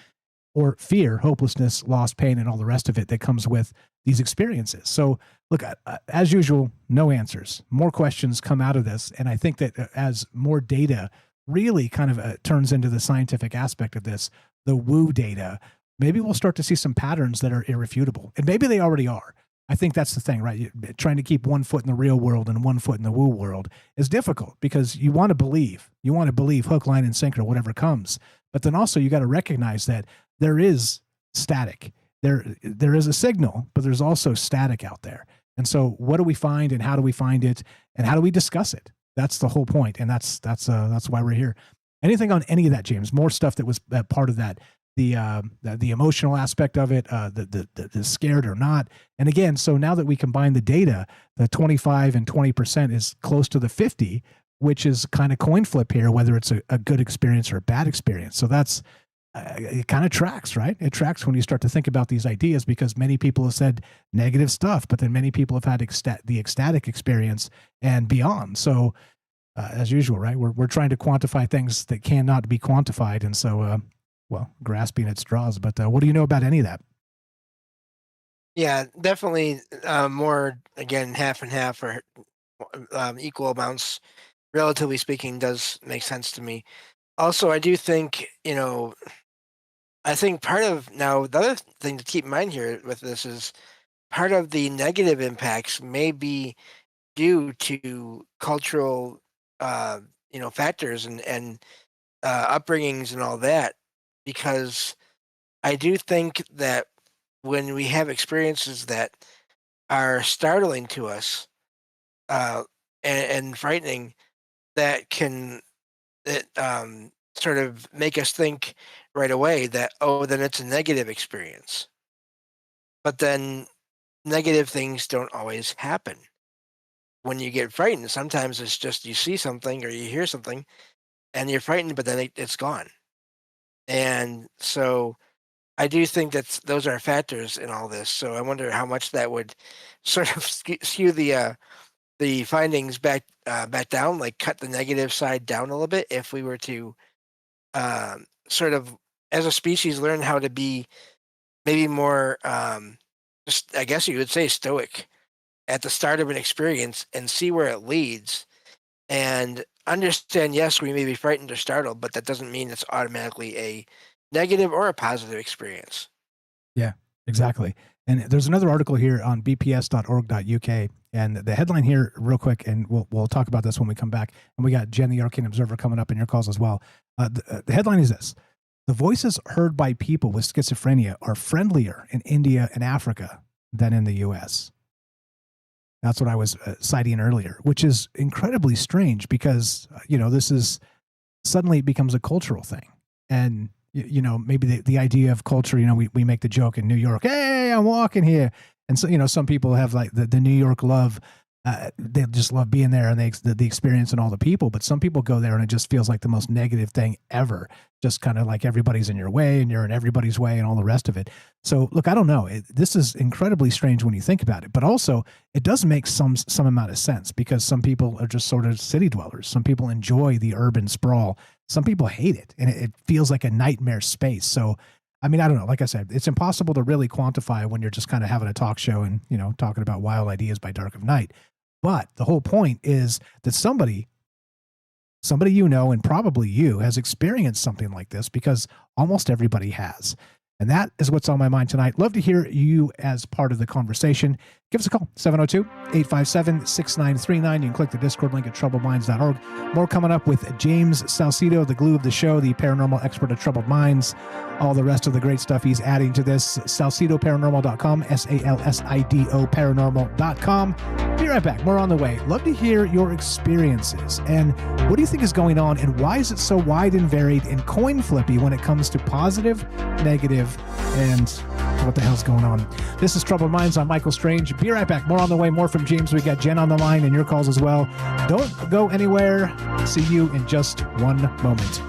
or fear, hopelessness, loss, pain, and all the rest of it that comes with these experiences. So look, as usual, no answers. More questions come out of this. And I think that as more data really kind of turns into the scientific aspect of this, the woo data, maybe we'll start to see some patterns that are irrefutable. And maybe they already are. I think that's the thing, right? Trying to keep one foot in the real world and one foot in the woo world is difficult, because you want to believe hook, line, and sinker, whatever comes. But then also you got to recognize that there is static. There is a signal, but there's also static out there. And so what do we find, and how do we find it, and how do we discuss it? That's the whole point. And that's why we're here. Anything on any of that, James? More stuff that was part of that. The emotional aspect of it, the scared or not. And again, so now that we combine the data, the 25 and 20% is close to the 50, which is kind of coin flip here, whether it's a good experience or a bad experience. So that's, it kind of tracks, right? It tracks when you start to think about these ideas, because many people have said negative stuff, but then many people have had the ecstatic experience and beyond. So as usual, right? We're trying to quantify things that cannot be quantified. And so, well, grasping at straws. But what do you know about any of that? Yeah, definitely more, again, half and half, or equal amounts, relatively speaking, does make sense to me. Also, I do think, I think part of, now, the other thing to keep in mind here with this is part of the negative impacts may be due to cultural, factors and upbringings and all that. Because I do think that when we have experiences that are startling to us and frightening, that can sort of make us think right away that, oh, then it's a negative experience. But then negative things don't always happen. When you get frightened, sometimes it's just you see something or you hear something and you're frightened, but then it's gone. And so I do think that those are factors in all this. So I wonder how much that would sort of skew the findings back down, like cut the negative side down a little bit, if we were to sort of, as a species, learn how to be maybe more, just, I guess you would say, stoic at the start of an experience and see where it leads. And understand, yes, we may be frightened or startled, but that doesn't mean it's automatically a negative or a positive experience. Yeah, exactly. And there's another article here on bps.org.uk, and the headline here, real quick, and we'll talk about this when we come back. And we got Jen, the Arcane Observer, coming up in your calls as well. The headline is this: the voices heard by people with schizophrenia are friendlier in India and Africa than in the U.S. That's what I was citing earlier, which is incredibly strange, because, this is suddenly it becomes a cultural thing. And, maybe the idea of culture, we make the joke in New York, hey, I'm walking here. And so, some people have like the New York love. They just love being there and the experience and all the people. But some people go there and it just feels like the most negative thing ever. Just kind of like everybody's in your way and you're in everybody's way and all the rest of it. So look, I don't know. This is incredibly strange when you think about it, but also it does make some amount of sense, because some people are just sort of city dwellers. Some people enjoy the urban sprawl. Some people hate it, and it feels like a nightmare space. So, I mean, I don't know. Like I said, it's impossible to really quantify when you're just kind of having a talk show and, talking about wild ideas by dark of night. But the whole point is that somebody and probably you, has experienced something like this, because almost everybody has. And that is what's on my mind tonight. Love to hear you as part of the conversation. Give us a call, 702-857-6939. You can click the Discord link at troubledminds.org. More coming up with James Salcido, the glue of the show, the paranormal expert at Troubled Minds. All the rest of the great stuff he's adding to this, salcidoparanormal.com, SALSIDO paranormal.com. Be right back. More on the way. Love to hear your experiences. And what do you think is going on, and why is it so wide and varied and coin flippy when it comes to positive, negative, and what the hell's going on? This is Troubled Minds. I'm Michael Strange. Be right back. More on the way. More from James. We got Jen on the line and your calls as well. Don't go anywhere. See you in just one moment.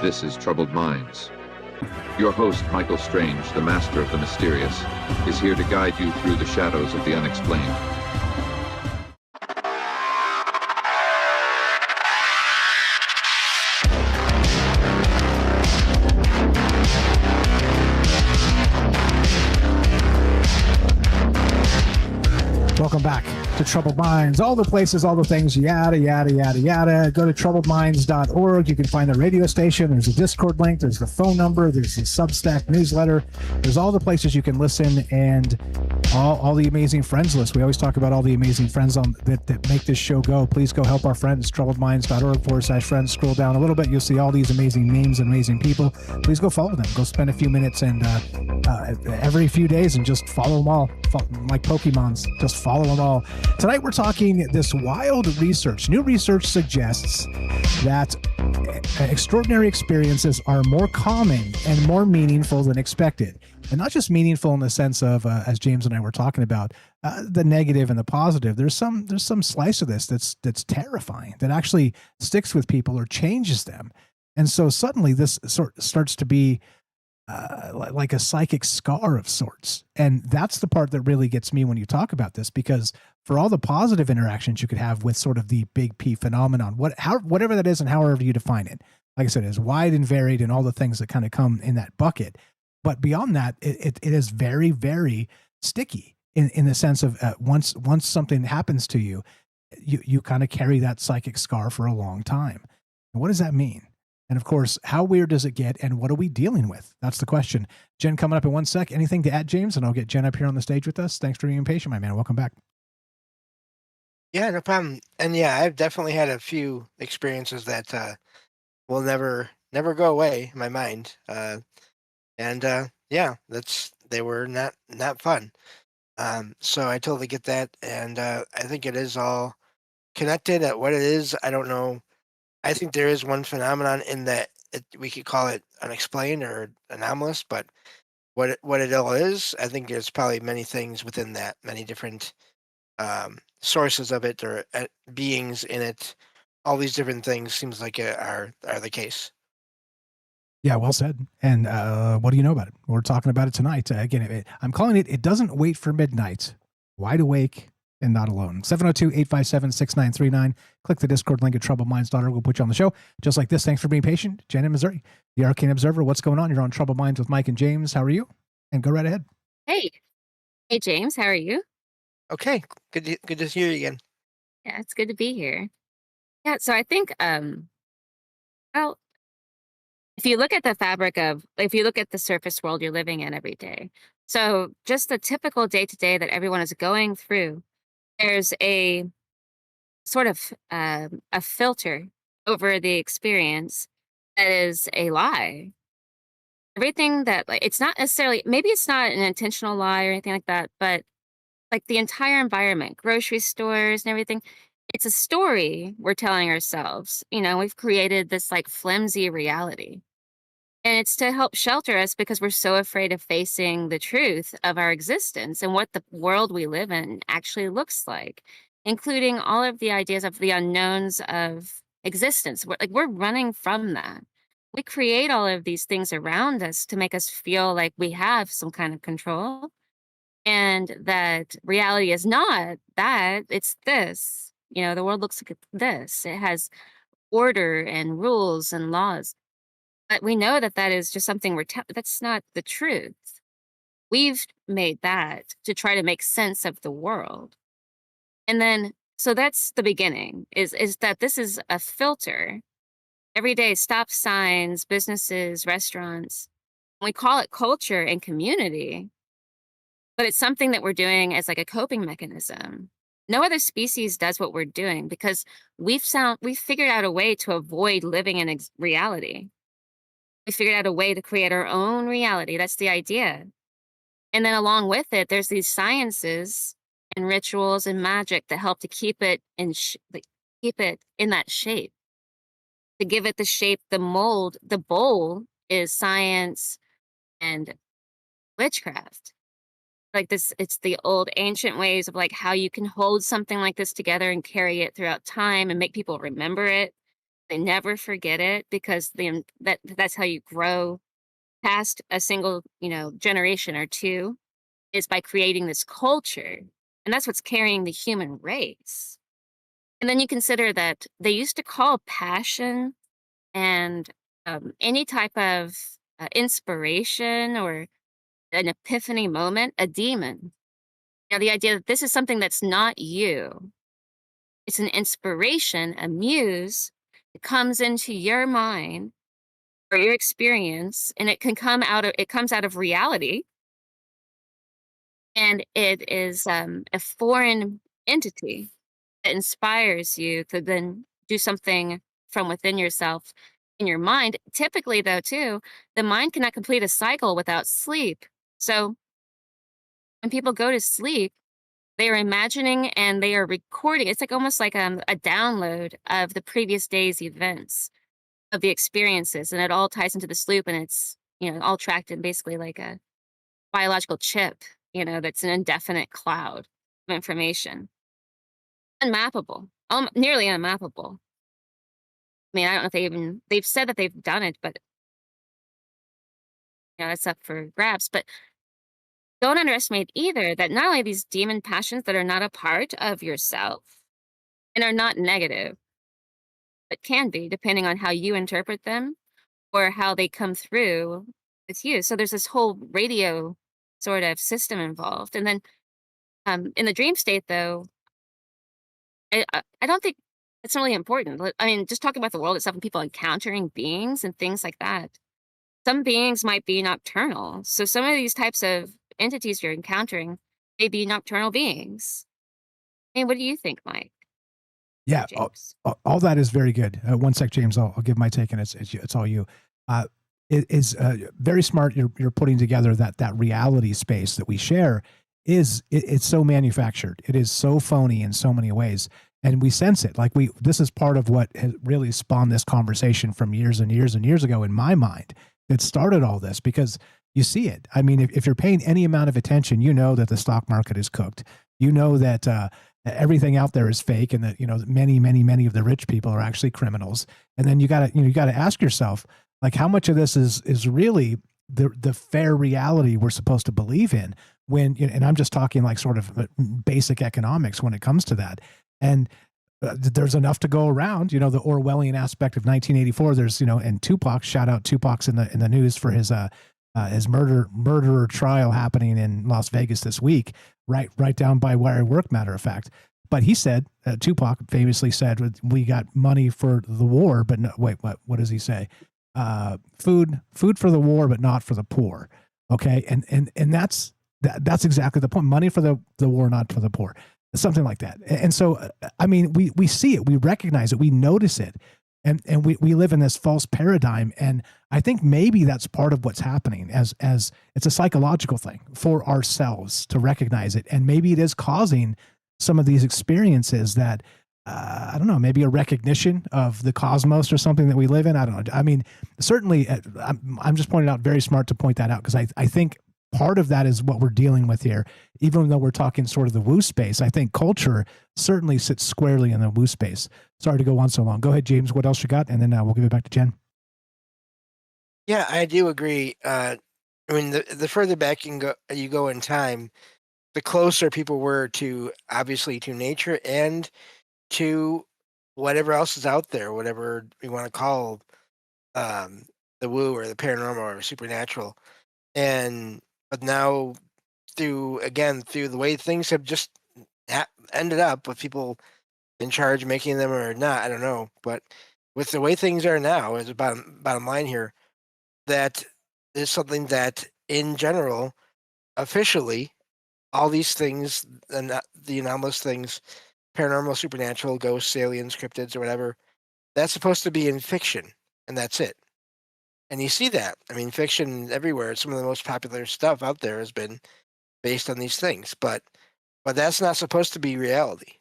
This is Troubled Minds. Your host, Michael Strange, the master of the mysterious, is here to guide you through the shadows of the unexplained. Welcome back to Troubled Minds. All the places, all the things, yada, yada, yada, yada. Go to troubledminds.org. You can find the radio station. There's a Discord link. There's the phone number. There's the Substack newsletter. There's all the places you can listen, and all the amazing friends list. We always talk about all the amazing friends that make this show go. Please go help our friends. troubledminds.org/friends. Scroll down a little bit. You'll see all these amazing names and amazing people. Please go follow them. Go spend a few minutes and every few days and just follow them all. Like Pokemons, just follow them all. Tonight we're talking this wild research. New research suggests that extraordinary experiences are more common and more meaningful than expected. And not just meaningful in the sense of, as James and I were talking about, the negative and the positive. There's some slice of this that's terrifying, that actually sticks with people or changes them. And so suddenly this starts to be like a psychic scar of sorts. And that's the part that really gets me when you talk about this, because for all the positive interactions you could have with sort of the big P phenomenon, whatever that is and however you define it, like I said, is wide and varied and all the things that kind of come in that bucket. But beyond that, it is very, very sticky in the sense of once something happens to you, you kind of carry that psychic scar for a long time. And what does that mean? And of course, how weird does it get, and what are we dealing with? That's the question. Jen, coming up in 1 sec. Anything to add, James? And I'll get Jen up here on the stage with us. Thanks for being patient, my man. Welcome back. Yeah, no problem. And yeah, I've definitely had a few experiences that will never go away in my mind. Yeah, they were not fun. So I totally get that, and I think it is all connected. At what it is, I don't know. I think there is one phenomenon in that we could call it unexplained or anomalous, but what it all is, I think there's probably many things within that, many different sources of it or beings in it. All these different things seems like are the case. Yeah, well said. And what do you know about it? We're talking about it tonight. Again, I'm calling it Doesn't Wait for Midnight. Wide awake and not alone. 702-857-6939. Click the Discord link at troubledminds.org. We'll put you on the show. Just like this, thanks for being patient. Jen in Missouri, the Arcane Observer. What's going on? You're on Troubled Minds with Mike and James. How are you? And go right ahead. Hey, James, how are you? Okay, good to hear you again. Yeah, it's good to be here. Yeah, so I think, well, if you look at the surface world you're living in every day, so just the typical day-to-day that everyone is going through, there's a sort of a filter over the experience that is a lie. Everything that, like, it's not necessarily, maybe it's not an intentional lie or anything like that, but like the entire environment, grocery stores and everything, it's a story we're telling ourselves. We've created this like flimsy reality. And it's to help shelter us because we're so afraid of facing the truth of our existence and what the world we live in actually looks like, including all of the ideas of the unknowns of existence. We're running from that. We create all of these things around us to make us feel like we have some kind of control, and that reality is not that, it's this. The world looks like this. It has order and rules and laws. But we know that is just something that's not the truth. We've made that to try to make sense of the world. And then, so that's the beginning, is that this is a filter. Every day, stop signs, businesses, restaurants. We call it culture and community, but it's something that we're doing as like a coping mechanism. No other species does what we're doing because we've figured out a way to avoid living in reality. We figured out a way to create our own reality. That's the idea. And then along with it, there's these sciences and rituals and magic that help to keep it in that shape, to give it the shape, the mold. The bowl is science and witchcraft. Like this, it's the old ancient ways of like how you can hold something like this together and carry it throughout time and make people remember it. They never forget it because that's how you grow past a single, generation or two, is by creating this culture. And that's what's carrying the human race. And then you consider that they used to call passion and any type of inspiration or an epiphany moment a demon. Now, the idea that this is something that's not you, it's an inspiration, a muse. It comes into your mind or your experience, and it comes out of reality, and it is a foreign entity that inspires you to then do something from within yourself in your mind. Typically, though, too, the mind cannot complete a cycle without sleep. So when people go to sleep, they are imagining and they are recording. It's like almost like a download of the previous day's events, of the experiences, and it all ties into this loop, and it's all tracked in basically like a biological chip, that's an indefinite cloud of information, unmappable, nearly unmappable. I mean, I don't know if they've said that they've done it, but it's up for grabs. But don't underestimate either that not only these demon passions that are not a part of yourself and are not negative, but can be depending on how you interpret them or how they come through with you. So there's this whole radio sort of system involved. And then in the dream state, though, I don't think it's really important. I mean, just talking about the world itself and people encountering beings and things like that. Some beings might be nocturnal. So some of these types of entities you're encountering may be nocturnal beings. I mean, what do you think, Mike? Yeah, all that is very good. One sec, James. I'll give my take, and it's all you. It is very smart. You're putting together that reality space that we share it's so manufactured. It is so phony in so many ways, and we sense it. Like this is part of what has really spawned this conversation from years and years and years ago in my mind. That started all this because you see it. I mean, if you're paying any amount of attention, you know that the stock market is cooked. You know that everything out there is fake, and that many of the rich people are actually criminals. And then you gotta ask yourself, like, how much of this is really the fair reality we're supposed to believe in? When and I'm just talking like sort of basic economics when it comes to that. And there's enough to go around. The Orwellian aspect of 1984. There's and Tupac. Shout out Tupac's in the news for his murderer trial happening in Las Vegas this week, right down by where I work, matter of fact. But he said, Tupac famously said, we got money for the war, but no, wait, what does he say? Food for the war, but not for the poor. Okay. And that's exactly the point. Money for the war, not for the poor. Something like that. And so, I mean, we see it, we recognize it, we notice it. And we live in this false paradigm. And I think maybe that's part of what's happening as it's a psychological thing for ourselves to recognize it. And maybe it is causing some of these experiences that, I don't know, maybe a recognition of the cosmos or something that we live in. I don't know. I mean, certainly I'm just pointing out, very smart to point that out, because I think part of that is what we're dealing with here. Even though we're talking sort of the woo space, I think culture certainly sits squarely in the woo space. Sorry to go on so long. Go ahead, James. What else you got? And then we'll give it back to Jen. Yeah, I do agree. I mean, the further back you go in time, the closer people were to, obviously, to nature and to whatever else is out there, whatever we want to call the woo or the paranormal or supernatural. But now, through the way things have just ended up with people in charge making them or not, I don't know. But with the way things are now, as a bottom line here, that is something that, in general, officially, all these things, the anomalous things, paranormal, supernatural, ghosts, aliens, cryptids, or whatever, that's supposed to be in fiction, and that's it. And you see that. I mean, fiction everywhere. Some of the most popular stuff out there has been based on these things, but that's not supposed to be reality.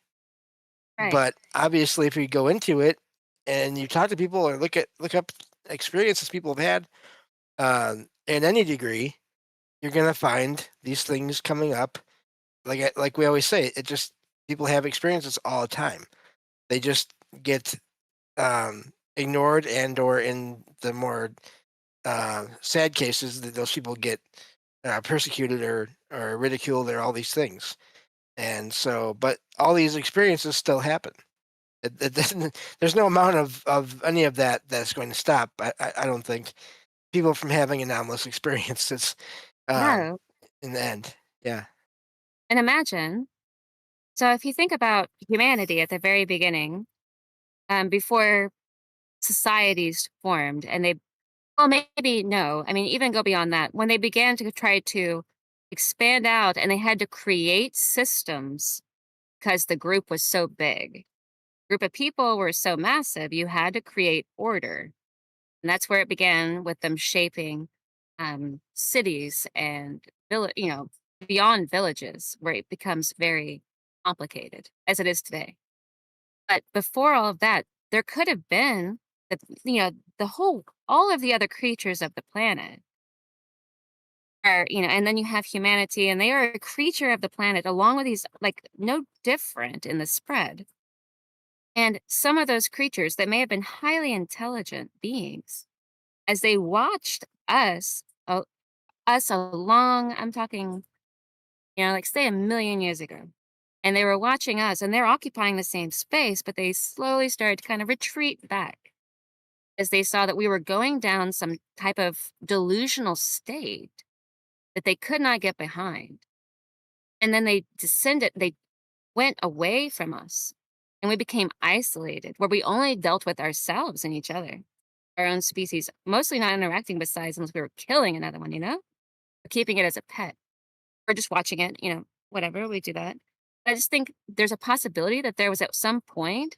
Right. But obviously, if you go into it and you talk to people or look up experiences people have had, in any degree, you're gonna find these things coming up. Like we always say, it just, people have experiences all the time. They just get ignored, and or in the more sad cases that those people get persecuted or ridiculed or all these things. And so, but all these experiences still happen. It doesn't, there's no amount of any of that that's going to stop. I don't think people from having anomalous experiences No. in the end. Yeah. And imagine, so if you think about humanity at the very beginning, before societies formed, and they, well, maybe no, I mean, even go beyond that. When they began to try to expand out and they had to create systems because the group was so big, group of people were so massive, you had to create order. And that's where it began with them shaping cities and beyond villages, where it becomes very complicated as it is today. But before all of that, there could have been the the whole all of the other creatures of the planet are, and then you have humanity, and they are a creature of the planet along with these, like, no different in the spread. And some of those creatures that may have been highly intelligent beings, as they watched us along, I'm talking, like, say, a million years ago, and they were watching us, and they're occupying the same space, but they slowly started to kind of retreat back as they saw that we were going down some type of delusional state that they could not get behind. And then they went away from us, and we became isolated, where we only dealt with ourselves and each other, our own species, mostly not interacting with size unless we were killing another one, or keeping it as a pet, or just watching it, whatever, we do that. I just think there's a possibility that there was at some point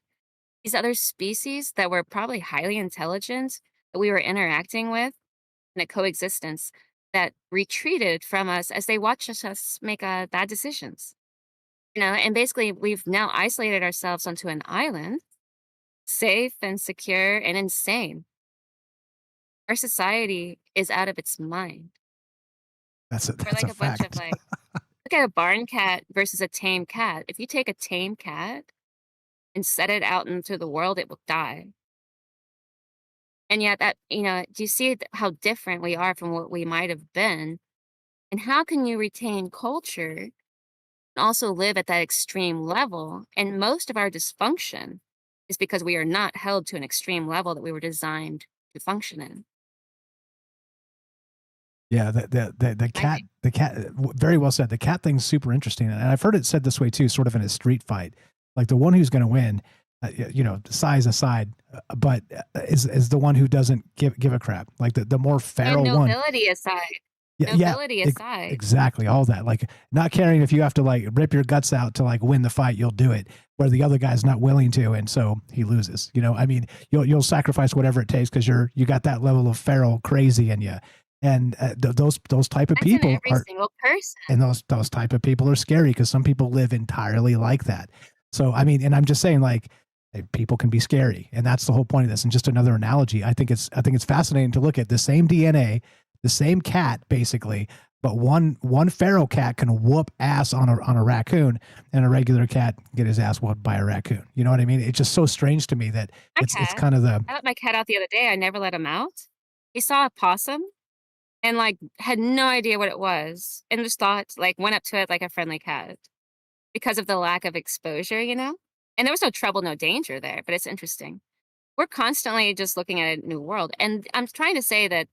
these other species that were probably highly intelligent that we were interacting with in a coexistence that retreated from us as they watched us make bad decisions. And basically we've now isolated ourselves onto an island, safe and secure and insane. Our society is out of its mind. That's We're like a bunch of, like, look at a barn cat versus a tame cat. If you take a tame cat and set it out into the world, it will die. And yet that, do you see how different we are from what we might have been? And how can you retain culture and also live at that extreme level? And most of our dysfunction is because we are not held to an extreme level that we were designed to function in. Yeah, the cat, very well said. The cat thing's super interesting, and I've heard it said this way too, sort of in a street fight, like the one who's going to win, size aside, but is the one who doesn't give a crap. Like the more feral And one. nobility aside. Yeah, Nobility aside. exactly, all that. Like not caring if you have to like rip your guts out to like win the fight, you'll do it. Where the other guy's not willing to, and so he loses. I mean, you'll sacrifice whatever it takes because you got that level of feral crazy in you. And those type of That's in people every are, single person. and those type of people are scary because some people live entirely like that. So I mean, and I'm just saying, like, people can be scary, and that's the whole point of this. And just another analogy, I think it's fascinating to look at the same DNA, the same cat basically, but one feral cat can whoop ass on a raccoon, and a regular cat get his ass whooped by a raccoon. You know what I mean? It's just so strange to me that it's kind of the. I let my cat out the other day. I never let him out. He saw a possum and, like, had no idea what it was, and just thought, like, went up to it like a friendly cat because of the lack of exposure, And there was no trouble, no danger there, but it's interesting. We're constantly just looking at a new world, and I'm trying to say that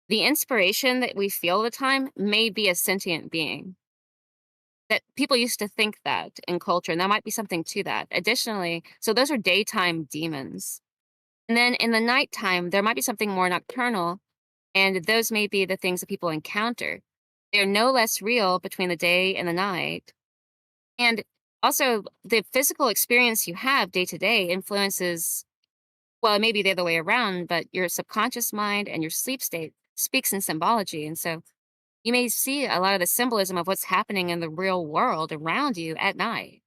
the inspiration that we feel all the time may be a sentient being. That people used to think that in culture, and there might be something to that. Additionally, so those are daytime demons. And then in the nighttime, there might be something more nocturnal, and those may be the things that people encounter. They're no less real between the day and the night. And also, the physical experience you have day to day influences, well, maybe the other way around, but your subconscious mind and your sleep state speaks in symbology. And so you may see a lot of the symbolism of what's happening in the real world around you at night.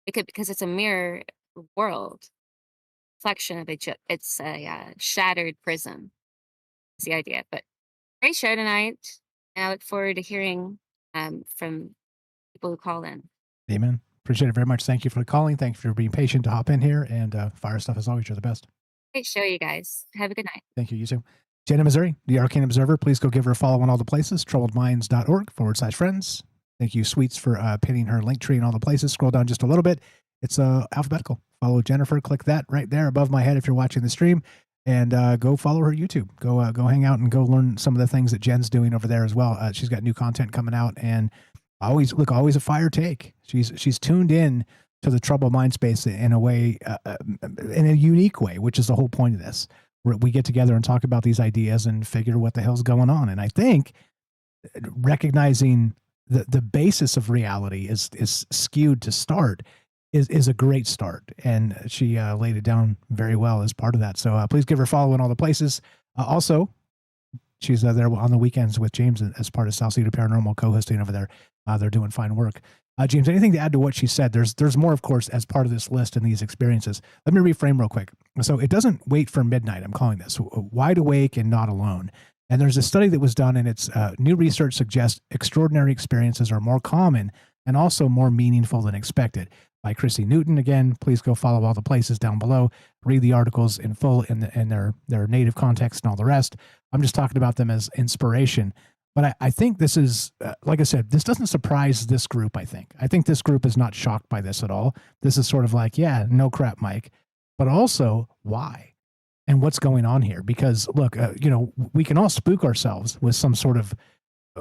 Because it's a mirror world, reflection of it's a shattered prism. Is the idea. But great show tonight. And I look forward to hearing from people who call in. Amen. Appreciate it very much. Thank you for calling. Thank you for being patient to hop in here. And fire stuff as always. You're the best. Great show, you guys. Have a good night. Thank you. You too. Jenna Missouri, the Arcane Observer. Please go give her a follow on all the places. troubledminds.org/friends. Thank you, Sweets, for pinning her link tree in all the places. Scroll down just a little bit. It's alphabetical. Follow Jennifer. Click that right there above my head if you're watching the stream. And go follow her YouTube. Go hang out and go learn some of the things that Jen's doing over there as well. She's got new content coming out, and always a fire take. She's tuned in to the troubled mind space in a way, in a unique way, which is the whole point of this. Where we get together and talk about these ideas and figure what the hell's going on. And I think recognizing the basis of reality is skewed to start is a great start. And she laid it down very well as part of that. So please give her a follow in all the places. Also, she's there on the weekends with James as part of Salcedo Paranormal co-hosting over there. They're doing fine work. James, anything to add to what she said? There's more, of course, as part of this list and these experiences. Let me reframe real quick. So it doesn't wait for midnight. I'm calling this wide awake and not alone. And there's a study that was done, and it's new research suggests extraordinary experiences are more common and also more meaningful than expected. By Chrissy Newton. Again, please go follow all the places down below. Read the articles in full in their native context and all the rest. I'm just talking about them as inspiration. But I think this is, like I said, this doesn't surprise this group, I think this group is not shocked by this at all. This is sort of like, yeah, no crap, Mike. But also, why? And what's going on here? Because, look, we can all spook ourselves with some sort of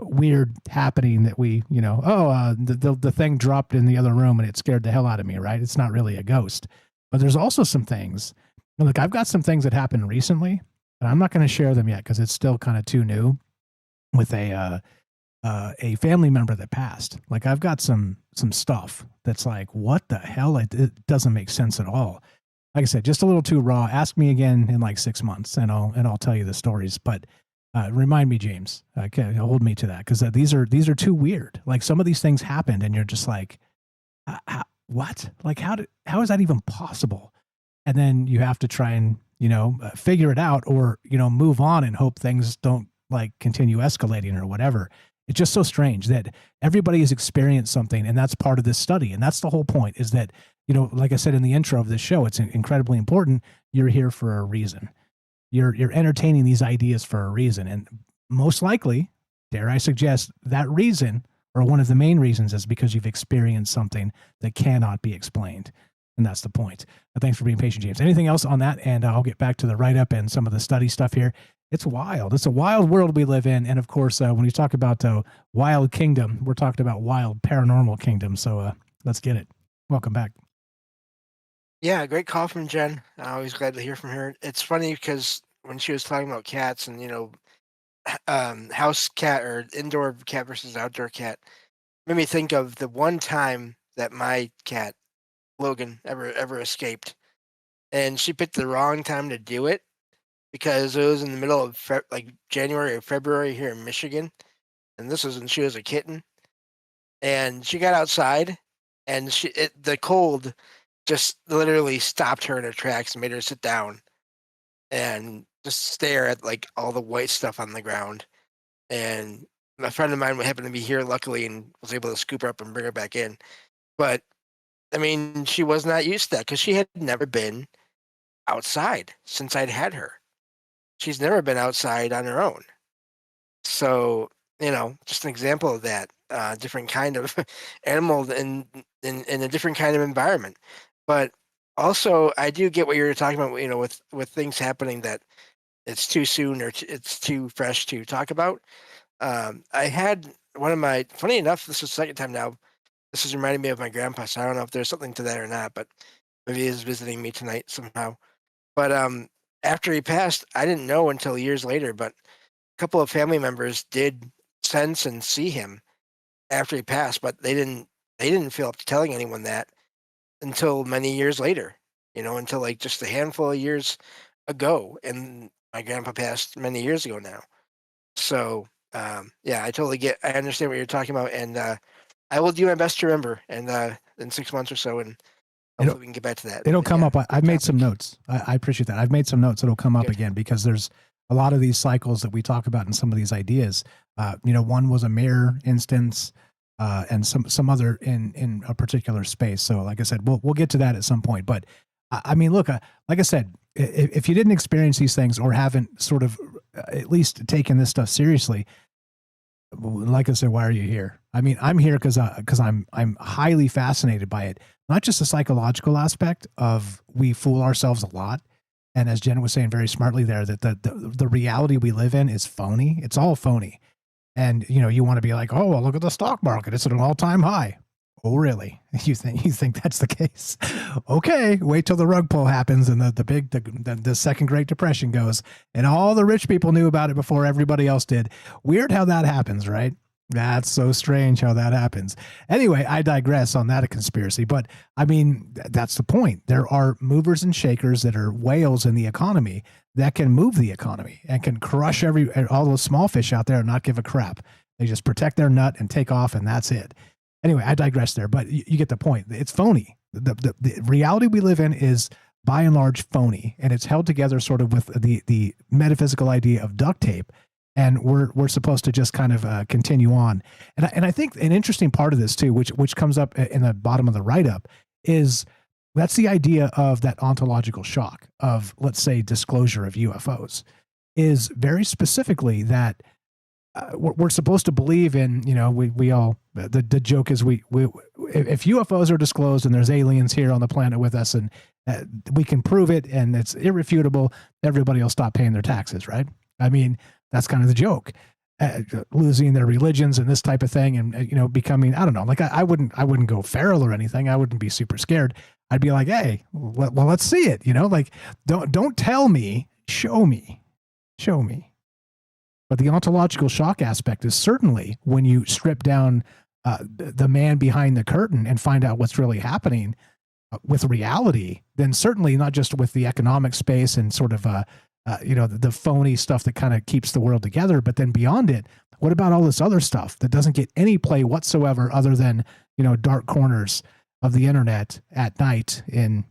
weird happening that we, the thing dropped in the other room and it scared the hell out of me, right? It's not really a ghost. But there's also some things. Look, I've got some things that happened recently, and I'm not going to share them yet because it's still kind of too new. With a family member that passed. Like, I've got some stuff that's like, what the hell? It doesn't make sense at all. Like I said, just a little too raw. Ask me again in like 6 months, and I'll tell you the stories. But remind me, James. Okay, hold me to that, because these are too weird. Like, some of these things happened, and you're just like, what? Like, how is that even possible? And then you have to try and figure it out, or move on and hope things don't like continue escalating or whatever. It's just so strange that everybody has experienced something, and that's part of this study. And that's the whole point, is that, like I said in the intro of this show, it's incredibly important. You're here for a reason. You're entertaining these ideas for a reason. And most likely, dare I suggest, that reason, or one of the main reasons, is because you've experienced something that cannot be explained. And that's the point. Thanks for being patient, James. Anything else on that? And I'll get back to the write-up and some of the study stuff here. It's wild. It's a wild world we live in. And of course, when you talk about wild kingdom, we're talking about wild paranormal kingdom. So let's get it. Welcome back. Yeah, great call from Jen. I'm always glad to hear from her. It's funny because when she was talking about cats and, house cat or indoor cat versus outdoor cat, made me think of the one time that my cat, Logan, ever escaped. And she picked the wrong time to do it, because it was in the middle of January or February here in Michigan. And this was when she was a kitten. And she got outside, and the cold just literally stopped her in her tracks and made her sit down and just stare at like all the white stuff on the ground. And a friend of mine happened to be here, luckily, and was able to scoop her up and bring her back in. But I mean, she was not used to that, because she had never been outside since I'd had her. She's never been outside on her own. So, just an example of that, different kind of animal in a different kind of environment. But also, I do get what you're talking about, with things happening that it's too soon or it's too fresh to talk about. I had one of my, funny enough, this is the second time now, this is reminding me of my grandpa, so I don't know if there's something to that or not, but maybe he's visiting me tonight somehow. But after he passed, I didn't know until years later, but a couple of family members did sense and see him after he passed, but they didn't feel up to telling anyone that until many years later, until like just a handful of years ago. And my grandpa passed many years ago now. So yeah, I understand what you're talking about, and I will do my best to remember, and in 6 months or so, and hopefully we can get back to that. It'll come up. I've made some notes. I appreciate that. I've made some notes. It'll come up again, because there's a lot of these cycles that we talk about in some of these ideas. One was a mirror instance, and some other in a particular space. So like I said, we'll get to that at some point. But I mean, look, like I said, if you didn't experience these things or haven't sort of at least taken this stuff seriously, like I said, why are you here? I mean, I'm here because I'm highly fascinated by it. Not just the psychological aspect of we fool ourselves a lot, and as Jen was saying very smartly there, that the reality we live in is phony. It's all phony, and you want to be like, oh, well, look at the stock market; it's at an all-time high. Oh, really? You think that's the case? Okay, wait till the rug pull happens and the second Great Depression goes, and all the rich people knew about it before everybody else did. Weird how that happens, right? That's so strange how that happens. Anyway, I digress on that conspiracy, but I mean, that's the point. There are movers and shakers that are whales in the economy that can move the economy and can crush all those small fish out there and not give a crap. They just protect their nut and take off, and that's it. Anyway, I digress there, but you get the point. It's phony. The reality we live in is by and large phony, and it's held together sort of with the metaphysical idea of duct tape. And we're supposed to just kind of continue on. And I think an interesting part of this too, which comes up in the bottom of the write-up, is that's the idea of that ontological shock of, let's say, disclosure of UFOs, is very specifically that we're supposed to believe in, we all, the joke is we if UFOs are disclosed and there's aliens here on the planet with us and we can prove it and it's irrefutable, everybody will stop paying their taxes, right? I mean, that's kind of the joke, losing their religions and this type of thing. And, becoming, I don't know, like I wouldn't go feral or anything. I wouldn't be super scared. I'd be like, hey, well, let's see it, like, don't tell me, show me. But the ontological shock aspect is certainly when you strip down the man behind the curtain and find out what's really happening with reality, then certainly not just with the economic space and sort of, the phony stuff that kind of keeps the world together, but then beyond it, what about all this other stuff that doesn't get any play whatsoever other than, dark corners of the internet at night in,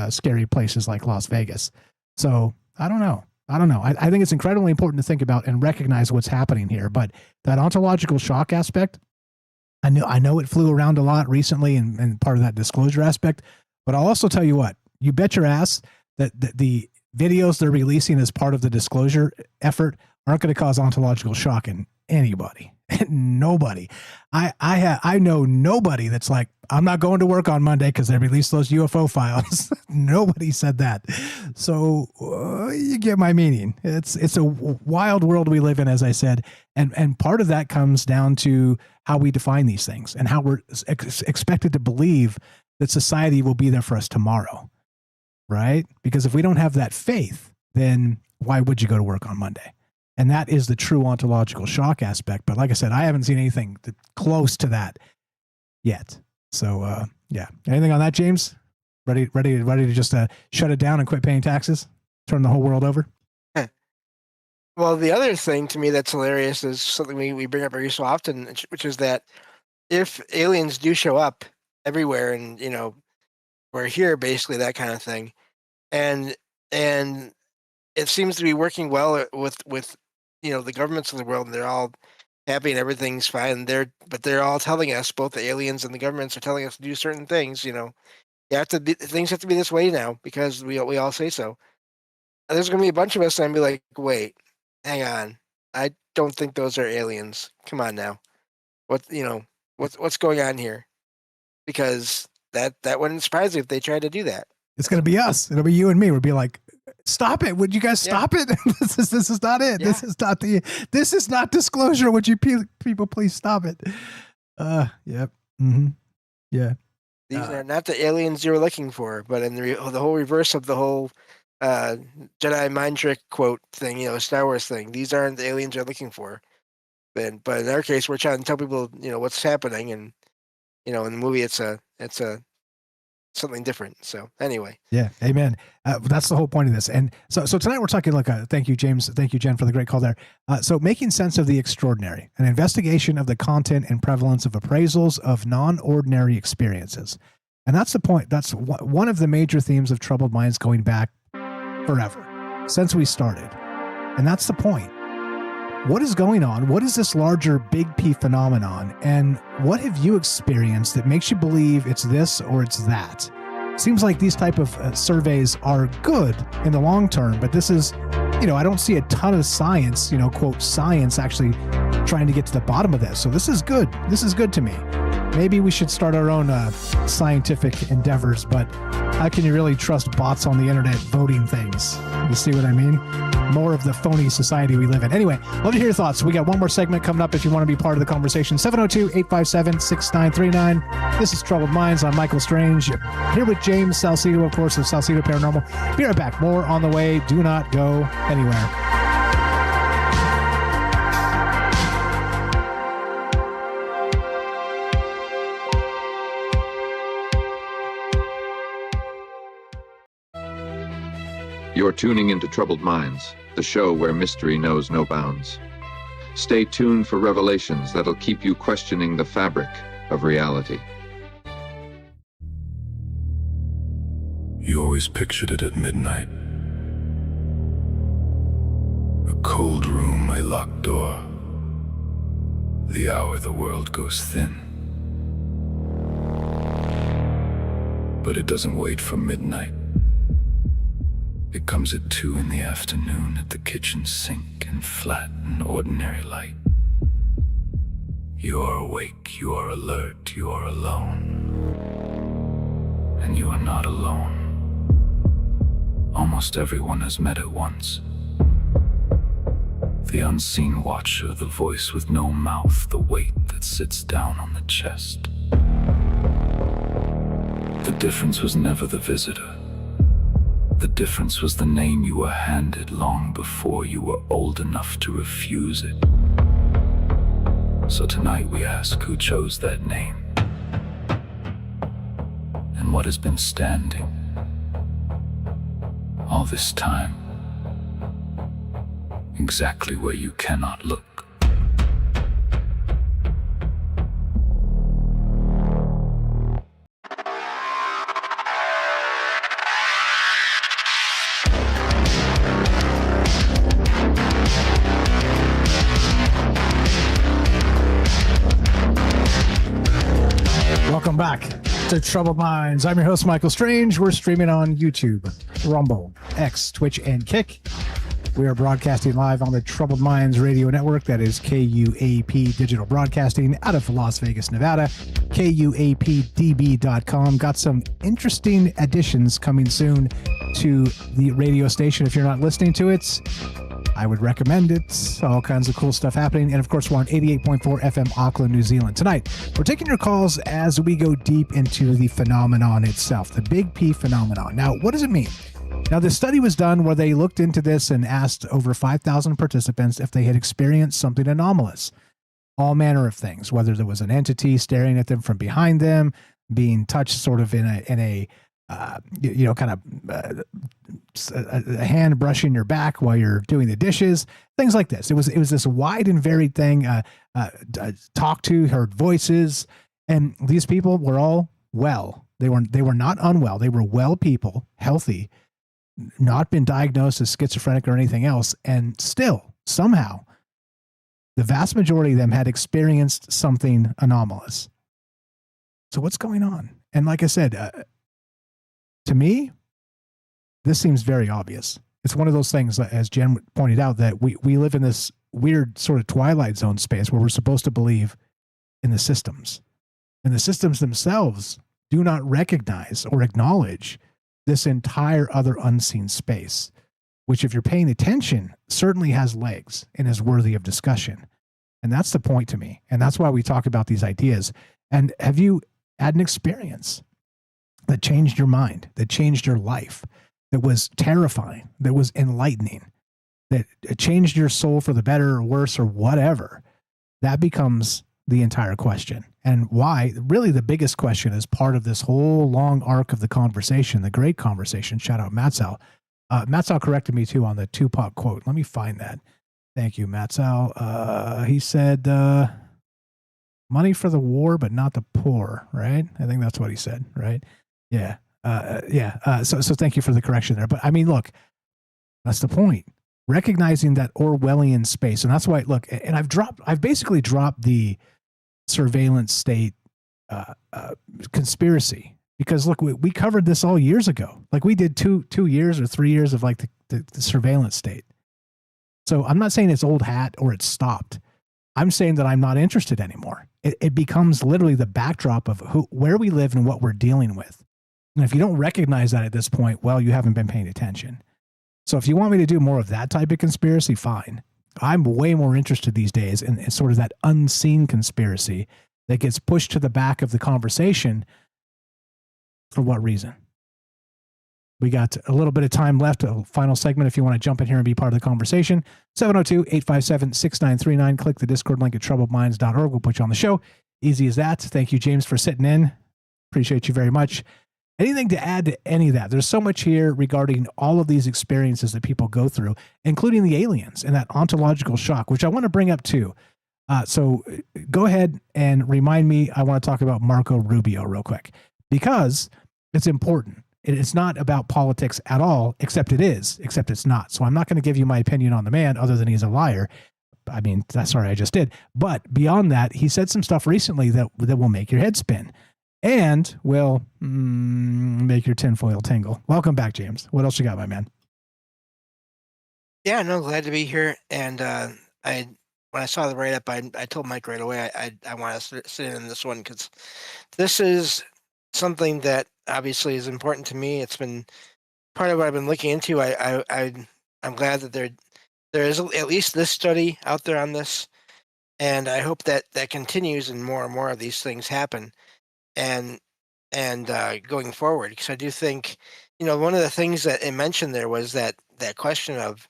scary places like Las Vegas. So I don't know. I think it's incredibly important to think about and recognize what's happening here. But that ontological shock aspect, I know it flew around a lot recently and part of that disclosure aspect. But I'll also tell you what, you bet your ass that the videos they're releasing as part of the disclosure effort aren't going to cause ontological shock in anybody. Nobody. I know nobody that's like, I'm not going to work on Monday because they released those UFO files. Nobody said that. So you get my meaning. It's a wild world we live in, as I said. And part of that comes down to how we define these things and how we're expected to believe that society will be there for us tomorrow. Right? Because if we don't have that faith, then why would you go to work on Monday? And that is the true ontological shock aspect. But like I said, I haven't seen anything close to that yet. So, yeah. Anything on that, James? Ready to just shut it down and quit paying taxes? Turn the whole world over? Well, the other thing to me that's hilarious is something we bring up every so often, which is that if aliens do show up everywhere and, we're here, basically that kind of thing. And it seems to be working well with the governments of the world, and they're all happy and everything's fine. But they're all telling us, both the aliens and the governments are telling us to do certain things. Things have to be this way now because we all say so. And there's gonna be a bunch of us and be like, wait, hang on, I don't think those are aliens. Come on now, what's going on here? Because that wouldn't surprise me if they tried to do that. It's gonna be us. It'll be you and me. We'll be like, stop it. Would you guys stop it? This is not it. Yeah. This is not disclosure. Would you people please stop it? Yep. Mm-hmm. Yeah. These are not the aliens you were looking for, but in the whole reverse of the whole Jedi mind trick quote thing, Star Wars thing. These aren't the aliens you're looking for. But in our case, we're trying to tell people, what's happening, and in the movie, it's something different. So anyway, yeah, amen. That's the whole point of this. And so tonight we're talking thank you, James. Thank you, Jen, for the great call there. So making sense of the extraordinary, an investigation of the content and prevalence of appraisals of non-ordinary experiences. And that's the point. That's one of the major themes of Troubled Minds going back forever, since we started. And that's the point. What is going on? What is this larger Big P phenomenon? And what have you experienced that makes you believe it's this or it's that? seems like these type of surveys are good in the long term, but this is, I don't see a ton of science, quote science, actually trying to get to the bottom of this. So this is good. This is good to me. Maybe we should start our own scientific endeavors, but how can you really trust bots on the internet voting things? You see what I mean? More of the phony society we live in. Anyway, love to hear your thoughts. We got one more segment coming up if you want to be part of the conversation. 702-857-6939. This is Troubled Minds. I'm Michael Strange. Here with James Salcedo, of course, of Salcedo Paranormal. Be right back. More on the way. Do not go anywhere. You're tuning into Troubled Minds, the show where mystery knows no bounds. Stay tuned for revelations that'll keep you questioning the fabric of reality. You always pictured it at midnight. A cold room, a locked door. The hour the world goes thin. But it doesn't wait for midnight. It comes at 2 in the afternoon at the kitchen sink in flat and ordinary light. You are awake, you are alert, you are alone. And you are not alone. Almost everyone has met it once. The unseen watcher, the voice with no mouth, the weight that sits down on the chest. The difference was never the visitor. The difference was the name you were handed long before you were old enough to refuse it. So tonight we ask who chose that name and what has been standing all this time, exactly where you cannot look. Welcome back to Troubled Minds. I'm your host, Michael Strange. We're streaming on YouTube, Rumble, X, Twitch, and Kick. We are broadcasting live on the Troubled Minds radio network. That is KUAP Digital Broadcasting out of Las Vegas, Nevada. KUAPDB.com. Got some interesting additions coming soon to the radio station. If you're not listening to it, I would recommend it. All kinds of cool stuff happening. And of course, we're on 88.4 FM Auckland, New Zealand. Tonight, we're taking your calls as we go deep into the phenomenon itself, the Big P phenomenon. Now, what does it mean? Now, this study was done where they looked into this and asked over 5,000 participants if they had experienced something anomalous. All manner of things, whether there was an entity staring at them from behind them, being touched sort of in a a hand brushing your back while you're doing the dishes, things like this. It was this wide and varied thing. Talked to, heard voices, and these people were all well. They were not unwell. They were well people, healthy, not been diagnosed as schizophrenic or anything else, and still somehow the vast majority of them had experienced something anomalous. So what's going on? And like I said, to me, this seems very obvious. It's one of those things, as Jen pointed out, that we live in this weird sort of Twilight Zone space where we're supposed to believe in the systems. And the systems themselves do not recognize or acknowledge this entire other unseen space, which, if you're paying attention, certainly has legs and is worthy of discussion. And that's the point to me. And that's why we talk about these ideas. And have you had an experience that changed your mind, that changed your life, that was terrifying, that was enlightening, that changed your soul for the better or worse or whatever? That becomes the entire question. And why, really the biggest question is part of this whole long arc of the conversation, the great conversation. Shout out Matsal. Matsal corrected me too on the Tupac quote. Let me find that. Thank you, Matsal. He said, money for the war, but not the poor, right? I think that's what he said, right? Yeah. So thank you for the correction there. But I mean, look, that's the point. Recognizing that Orwellian space. And that's why, look, and I've basically dropped the surveillance state conspiracy, Because look, we covered this all years ago. Like we did 2 years or 3 years of like the surveillance state. So I'm not saying it's old hat or it's stopped. I'm saying that I'm not interested anymore. It becomes literally the backdrop of where we live and what we're dealing with. And if you don't recognize that at this point, well, you haven't been paying attention. So if you want me to do more of that type of conspiracy, fine. I'm way more interested these days in sort of that unseen conspiracy that gets pushed to the back of the conversation. For what reason? We got a little bit of time left, a final segment if you want to jump in here and be part of the conversation. 702-857-6939. Click the Discord link at troubledminds.org. We'll put you on the show. Easy as that. Thank you, James, for sitting in. Appreciate you very much. Anything to add to any of that? There's so much here regarding all of these experiences that people go through, including the aliens and that ontological shock, which I want to bring up too. So go ahead and remind me. I want to talk about Marco Rubio real quick because it's important. It's not about politics at all, except it's not. So I'm not going to give you my opinion on the man other than he's a liar. I mean, sorry, I just did. But beyond that, he said some stuff recently that will make your head spin and will make your tinfoil tingle. Welcome back, James. What else you got, my man? Yeah, no, glad to be here. And when I saw the write-up, I told Mike right away I want to sit in this one because this is something that obviously is important to me. It's been part of what I've been looking into. I'm glad that there is at least this study out there on this, and I hope that continues and more of these things happen, and going forward. Because I do think, one of the things that it mentioned there was that question of,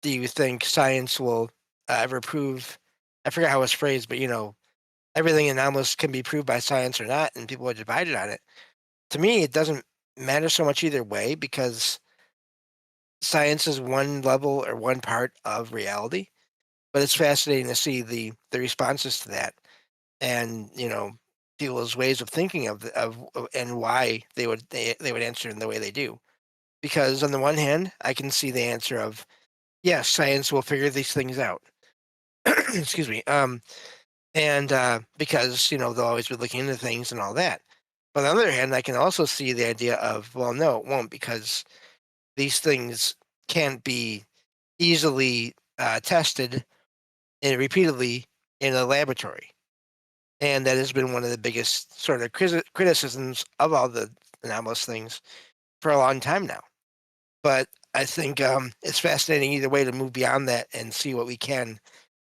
do you think science will ever prove? I forgot how it was phrased, but everything anomalous can be proved by science or not, and people are divided on it. To me, it doesn't matter so much either way because science is one level or one part of reality, but it's fascinating to see the responses to that, and people's ways of thinking of and why they would answer in the way they do. Because on the one hand, I can see the answer of yes, science will figure these things out. Excuse me. And because they'll always be looking into things and all that. But on the other hand, I can also see the idea of, well, no, it won't, because these things can't be easily tested and repeatedly in a laboratory. And that has been one of the biggest sort of criticisms of all the anomalous things for a long time now. But I think it's fascinating either way to move beyond that and see what we can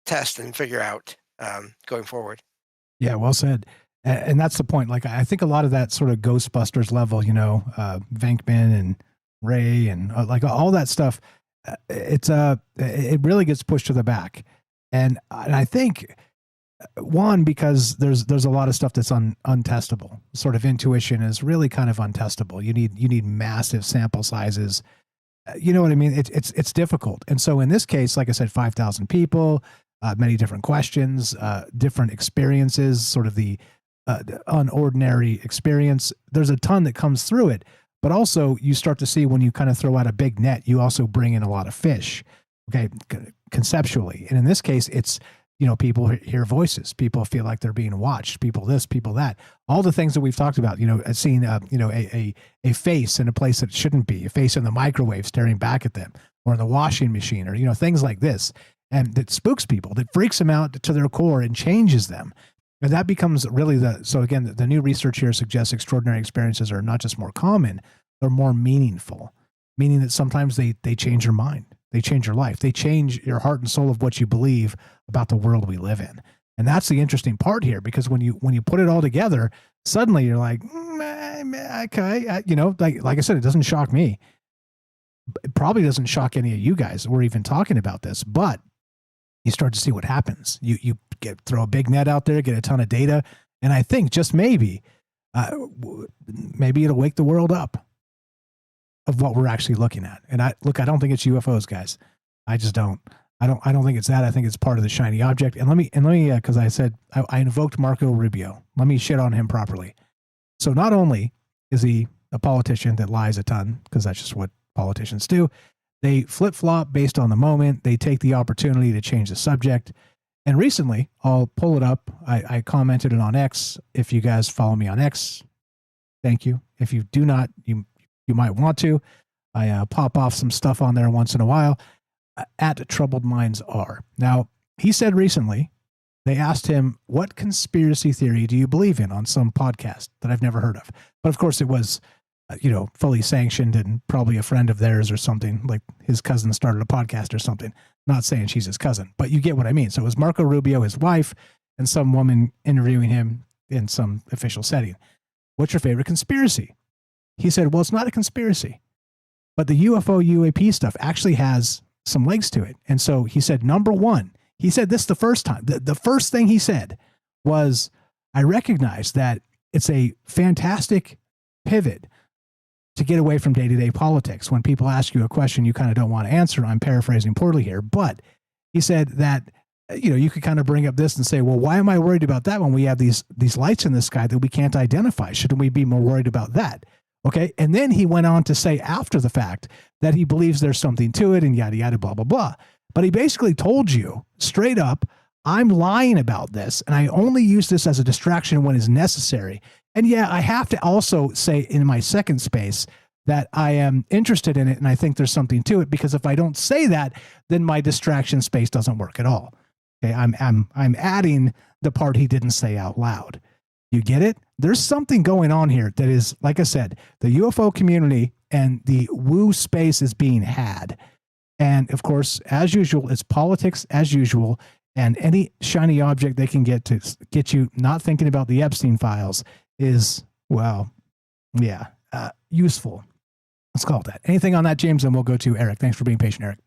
test and figure out going forward. Yeah, well said. And that's the point. Like, I think a lot of that sort of Ghostbusters level, Venkman and Ray and like all that stuff, it really gets pushed to the back. And I think one, because there's a lot of stuff that's untestable. Sort of intuition is really kind of untestable. You need massive sample sizes. You know what I mean? It's difficult. And so in this case, like I said, 5,000 people, many different questions, different experiences, sort of the unordinary experience. There's a ton that comes through it, but also you start to see when you kind of throw out a big net, you also bring in a lot of fish, okay, conceptually. And in this case, it's, people hear voices, people feel like they're being watched, people this, people that, all the things that we've talked about, seeing, a face in a place that it shouldn't be, a face in the microwave staring back at them, or in the washing machine, or, things like this. And that spooks people, that freaks them out to their core and changes them. And that becomes really so again, the new research here suggests extraordinary experiences are not just more common, they're more meaningful, meaning that sometimes they change your mind. They change your life. They change your heart and soul of what you believe about the world we live in. And that's the interesting part here, because when you put it all together, suddenly you're like, okay, like I said, it doesn't shock me. It probably doesn't shock any of you guys. We're even talking about this, but you start to see what happens. You throw a big net out there, get a ton of data, and I think just maybe it'll wake the world up of what we're actually looking at. And I don't think it's UFOs, guys. I just don't. I don't think it's that. I think it's part of the shiny object. And let me, because I said I invoked Marco Rubio. Let me shit on him properly. So not only is he a politician that lies a ton, because that's just what politicians do. They flip-flop based on the moment. They take the opportunity to change the subject. And recently, I'll pull it up. I commented it on X. If you guys follow me on X, Thank you. If you do not, you might want to. I pop off some stuff on there once in a while. At Troubled Minds are. Now, he said recently, they asked him, what conspiracy theory do you believe in on some podcast that I've never heard of? But of course it was, fully sanctioned and probably a friend of theirs or something, like his cousin started a podcast or something. Not saying she's his cousin, but you get what I mean. So it was Marco Rubio, his wife, and some woman interviewing him in some official setting. What's your favorite conspiracy? He said, well, it's not a conspiracy, but the UFO UAP stuff actually has some legs to it. And so he said, number one, he said this the first time. The first thing he said was, I recognize that it's a fantastic pivot to get away from day-to-day politics. When people ask you a question you kind of don't want to answer, I'm paraphrasing poorly here, but he said that, you could kind of bring up this and say, well, why am I worried about that when we have these lights in the sky that we can't identify? Shouldn't we be more worried about that? Okay. And then he went on to say after the fact that he believes there's something to it and yada, yada, blah, blah, blah. But he basically told you straight up, I'm lying about this, and I only use this as a distraction when it's necessary. And yeah, I have to also say in my second space that I am interested in it and I think there's something to it, because if I don't say that, then my distraction space doesn't work at all. Okay, I'm adding the part he didn't say out loud. You get it? There's something going on here that is, like I said, the UFO community and the woo space is being had. And of course, as usual, it's politics as usual. And any shiny object they can get to get you not thinking about the Epstein files is, well, yeah, useful. Let's call it that. Anything on that, James? And we'll go to Eric. Thanks for being patient, Eric.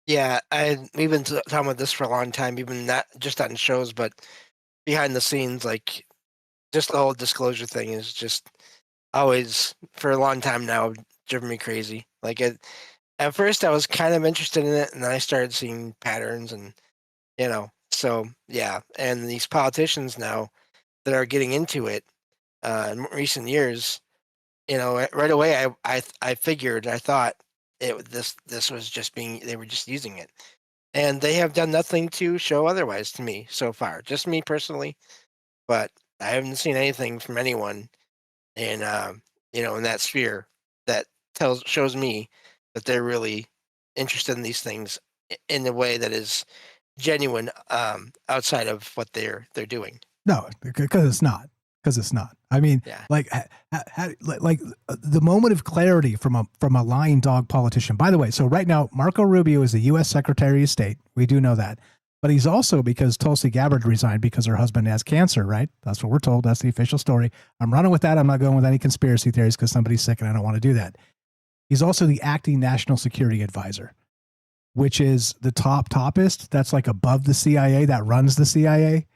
Yeah, we've been talking about this for a long time, even not just on shows, but behind the scenes, like just the whole disclosure thing is just always, for a long time now, driven me crazy. Like at first I was kind of interested in it, and then I started seeing patterns and, so yeah. And these politicians now that are getting into it in recent years, right away I figured, I thought this was just they were just using it. And they have done nothing to show otherwise to me so far, just me personally. But I haven't seen anything from anyone in in that sphere that shows me that they're really interested in these things in a way that is genuine, outside of what they're doing. No, because it's not. I mean, Yeah. like the moment of clarity from a lying dog politician. By the way, so right now, Marco Rubio is the U.S. Secretary of State. We do know that. But he's also, because Tulsi Gabbard resigned because her husband has cancer, right? That's what we're told. That's the official story. I'm running with that. I'm not going with any conspiracy theories because somebody's sick and I don't want to do that. He's also the acting national security advisor, which is the toppest. That's like above the CIA, that runs the CIA.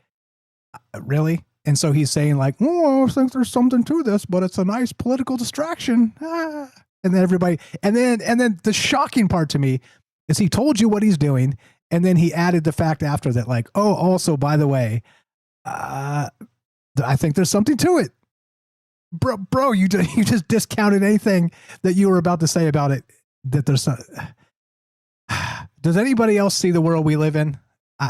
Really? And so he's saying like, oh, I think there's something to this, but it's a nice political distraction. And then everybody, and then the shocking part to me is he told you what he's doing. And then he added the fact after that, like, oh, also, by the way, I think there's something to it. Bro, you just discounted anything that you were about to say about it. That there's some, does anybody else see the world we live in?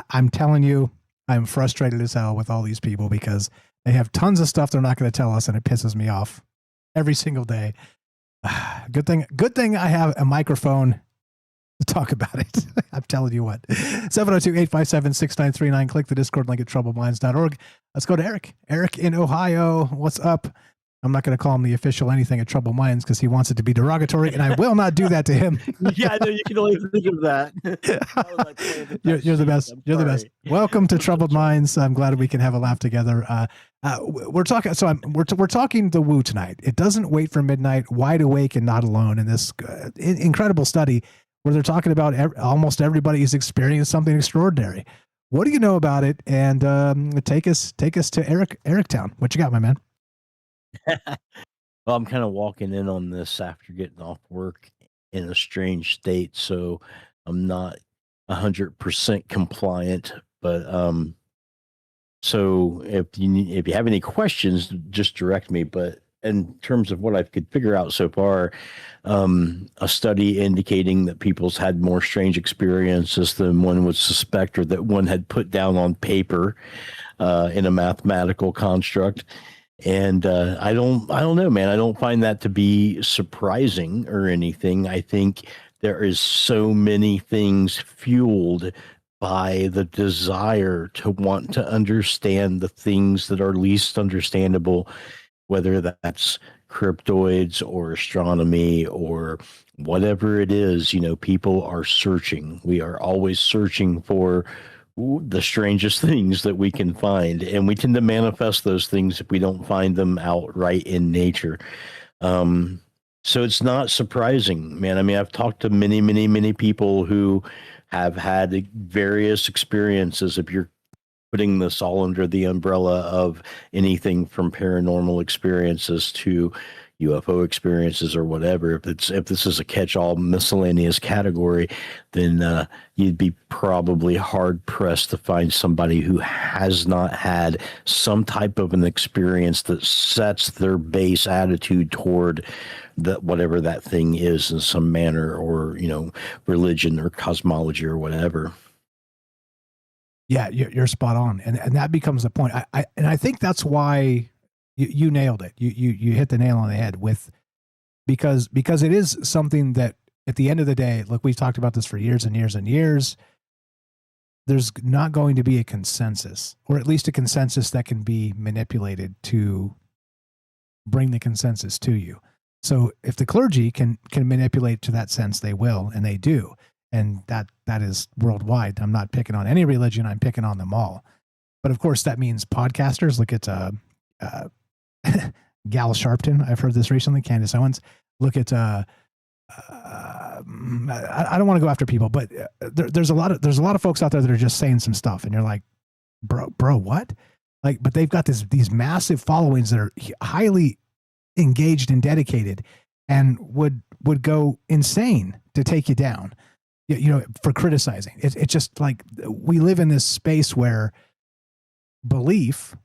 I'm telling you, I'm frustrated as hell with all these people because they have tons of stuff they're not going to tell us, and it pisses me off every single day. Good thing I have a microphone to talk about it. I'm telling you what. 702-857-6939. Click the Discord link at troubledminds.org. Let's go to Eric. Eric in Ohio. What's up? I'm not going to call him the official anything at Troubled Minds because he wants it to be derogatory, and I will not do that to him. Yeah, I know you can only think of that. You're the best. You're the best. Welcome to Troubled Minds. I'm glad we can have a laugh together. We're talking. So we're talking the woo tonight. It doesn't wait for midnight. Wide awake and not alone. In this incredible study where they're talking about almost everybody has experienced something extraordinary. What do you know about it? And take us to Eric Town. What you got, my man? Well, I'm kind of walking in on this after getting off work in a strange state, so I'm not 100% compliant. But so if you have any questions, just direct me. But in terms of what I could figure out so far, a study indicating that people's had more strange experiences than one would suspect, or that one had put down on paper in a mathematical construct. And I don't know, man. I don't find that to be surprising or anything. I think there is so many things fueled by the desire to want to understand the things that are least understandable, whether that's cryptoids or astronomy or whatever it is. People are searching. We are always searching for the strangest things that we can find, and we tend to manifest those things if we don't find them outright in nature. So it's not surprising, man. I mean, I've talked to many, many, many people who have had various experiences. If you're putting this all under the umbrella of anything from paranormal experiences to UFO experiences or whatever, if this is a catch-all miscellaneous category, then you'd be probably hard pressed to find somebody who has not had some type of an experience that sets their base attitude toward that whatever that thing is in some manner, or religion or cosmology or whatever. Yeah, you're spot on, and that becomes the point. I think that's why you nailed it. You hit the nail on the head with because it is something that at the end of the day, look, we've talked about this for years and years and years. There's not going to be a consensus, or at least a consensus that can be manipulated to bring the consensus to you. So if the clergy can manipulate to that sense, they will, and they do. And that is worldwide. I'm not picking on any religion. I'm picking on them all. But of course, that means podcasters. Look at Gal Sharpton. I've heard this recently. Candace Owens. Look at I don't want to go after people, but there's a lot of folks out there that are just saying some stuff, and you're like, bro, what? Like, but they've got these massive followings that are highly engaged and dedicated, and would go insane to take you down, for criticizing. It's just like we live in this space where belief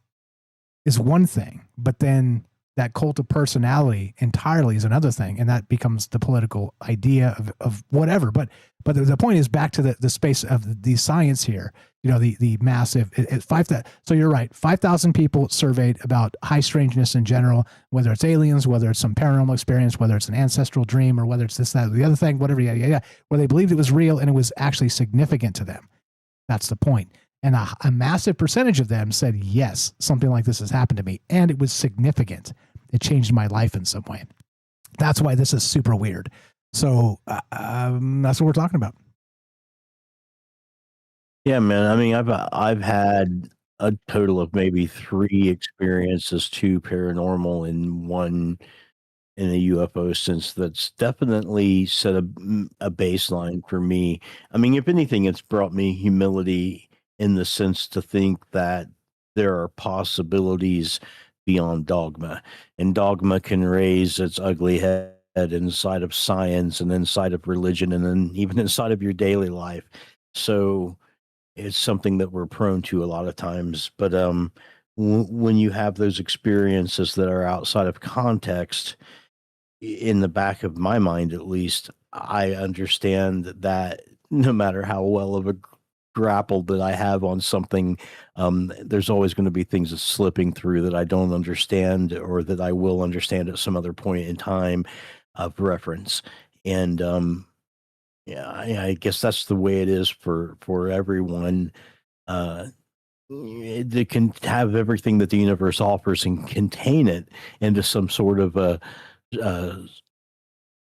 is one thing, but then that cult of personality entirely is another thing, and that becomes the political idea of whatever. But the point is back to the space of the science here. The massive 5,000. So you're right. 5,000 people surveyed about high strangeness in general, whether it's aliens, whether it's some paranormal experience, whether it's an ancestral dream, or whether it's this, that, or the other thing, whatever. Yeah. Where they believed it was real and it was actually significant to them. That's the point. And a massive percentage of them said, yes, something like this has happened to me, and it was significant. It changed my life in some way. That's why this is super weird. So that's what we're talking about. Yeah, man. I mean, I've had a total of maybe 3 experiences, 2 paranormal and 1 in a UFO sense. That's definitely set a baseline for me. I mean, if anything, it's brought me humility in the sense to think that there are possibilities beyond dogma, and dogma can raise its ugly head inside of science and inside of religion, and then even inside of your daily life. So it's something that we're prone to a lot of times. But when you have those experiences that are outside of context, in the back of my mind at least, I understand that no matter how well of a grapple that I have on something, there's always going to be things that's slipping through that I don't understand, or that I will understand at some other point in time of reference. And yeah, I guess that's the way it is for everyone. They can have everything that the universe offers and contain it into some sort of a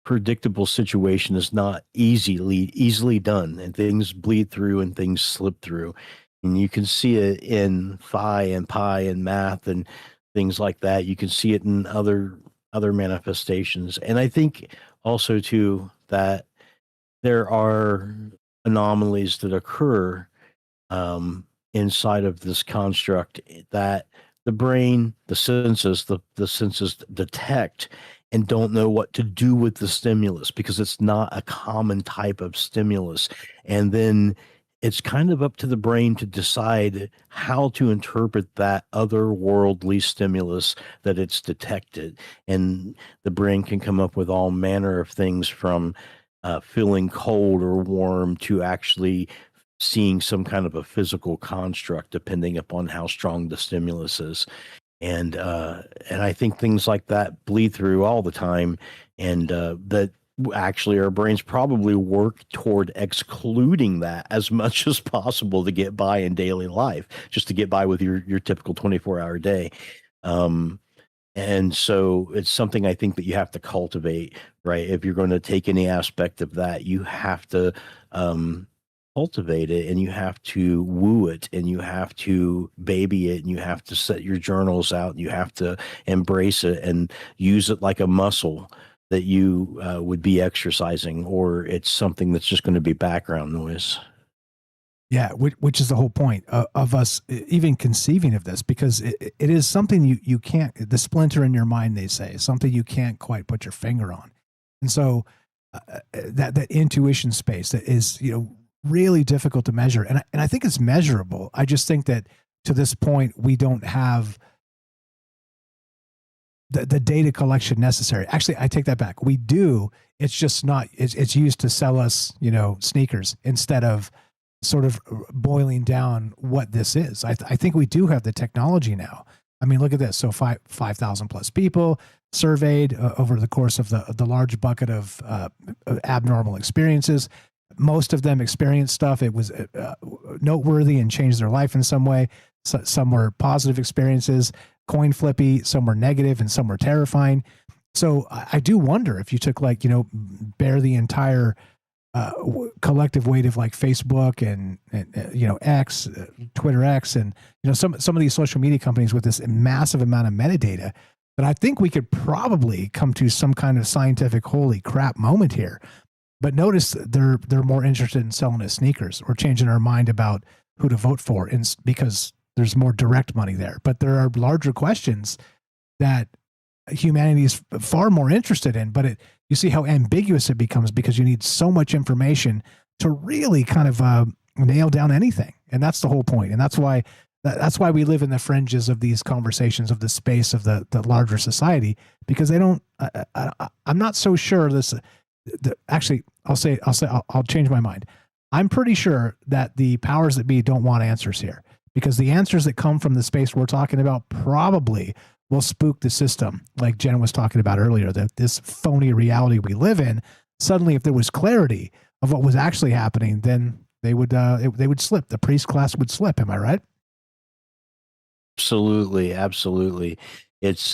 predictable situation is not easily done, and things bleed through and things slip through, and you can see it in phi and pi and math and things like that. You can see it in other manifestations, and I think also too that there are anomalies that occur inside of this construct that the brain, the senses detect and don't know what to do with the stimulus, because it's not a common type of stimulus. And then it's kind of up to the brain to decide how to interpret that otherworldly stimulus that it's detected. And the brain can come up with all manner of things, from feeling cold or warm to actually seeing some kind of a physical construct, depending upon how strong the stimulus is. And I think things like that bleed through all the time, and that actually our brains probably work toward excluding that as much as possible to get by in daily life, just to get by with your typical 24-hour day. And so it's something I think that you have to cultivate, right? If you're going to take any aspect of that, you have to cultivate it, and you have to woo it, and you have to baby it, and you have to set your journals out, and you have to embrace it and use it like a muscle that you would be exercising, or it's something that's just going to be background noise. Yeah, which is the whole point of us even conceiving of this, because it is something you can't, the splinter in your mind, they say, something you can't quite put your finger on. And so that intuition space that is, really difficult to measure. And I think it's measurable. I just think that to this point, we don't have the data collection necessary. Actually, I take that back. We do. It's just not, it's used to sell us, sneakers instead of sort of boiling down what this is. I think we do have the technology now. I mean, look at this. So 5,000 plus people surveyed over the course of the large bucket of abnormal experiences. Most of them experienced stuff. It was noteworthy and changed their life in some way. Some were positive experiences, coin flippy, some were negative, and some were terrifying. So I do wonder if you took bear the entire collective weight of like Facebook and X, Twitter X, and some of these social media companies with this massive amount of metadata, that I think we could probably come to some kind of scientific holy crap moment here. But notice they're more interested in selling us sneakers or changing our mind about who to vote for, because there's more direct money there. But there are larger questions that humanity is far more interested in. But you see how ambiguous it becomes, because you need so much information to really kind of nail down anything. And that's the whole point. And that's why we live in the fringes of these conversations of the space of the larger society, because they don't. I'm not so sure this. Actually, I'll change my mind. I'm pretty sure that the powers that be don't want answers here, because the answers that come from the space we're talking about probably will spook the system, like Jen was talking about earlier, that this phony reality we live in, suddenly if there was clarity of what was actually happening, then they would slip. The priest class would slip. Am I right? Absolutely. It's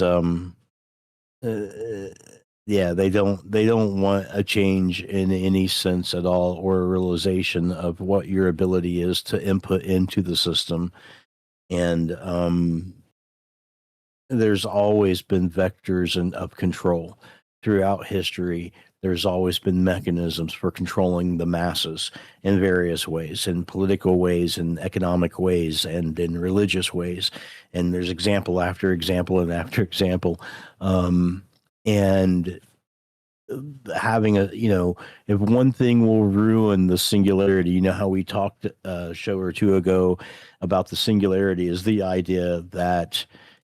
yeah, they don't want a change in any sense at all, or a realization of what your ability is to input into the system. And there's always been vectors of control throughout history. There's always been mechanisms for controlling the masses in various ways, in political ways, in economic ways, and in religious ways. And there's example after example and after example. And having if one thing will ruin the singularity, how we talked a show or two ago about the singularity, is the idea that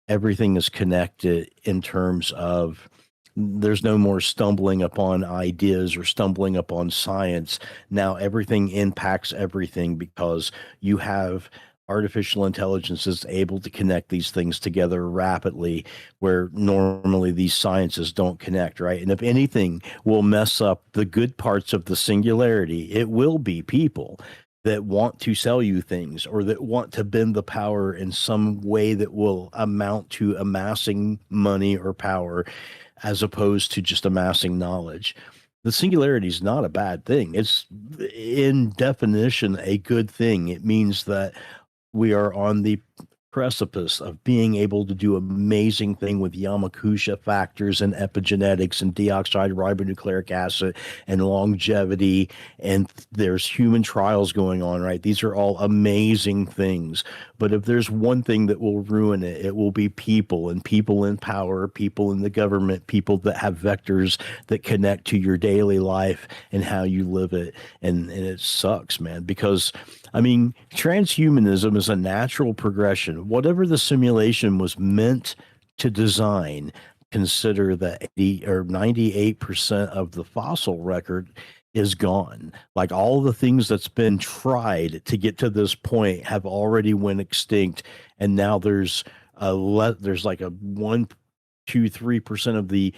everything is connected in terms of there's no more stumbling upon ideas or stumbling upon science. Now everything impacts everything, because you have artificial intelligence is able to connect these things together rapidly, where normally these sciences don't connect, right? And if anything will mess up the good parts of the singularity, it will be people that want to sell you things, or that want to bend the power in some way that will amount to amassing money or power, as opposed to just amassing knowledge. The singularity is not a bad thing. It's in definition a good thing. It means that we are on the precipice of being able to do amazing thing with Yamakusha factors and epigenetics and deoxyribonucleic acid and longevity, and there's human trials going on, right? These are all amazing things. But if there's one thing that will ruin it, it will be people, and people in power, people in the government, people that have vectors that connect to your daily life and how you live it. And it sucks, man, because transhumanism is a natural progression. Whatever the simulation was meant to design, consider that 80 or 98% of the fossil record is gone. Like, all the things that's been tried to get to this point have already went extinct. And now there's there's like a 1, 2, 3% of the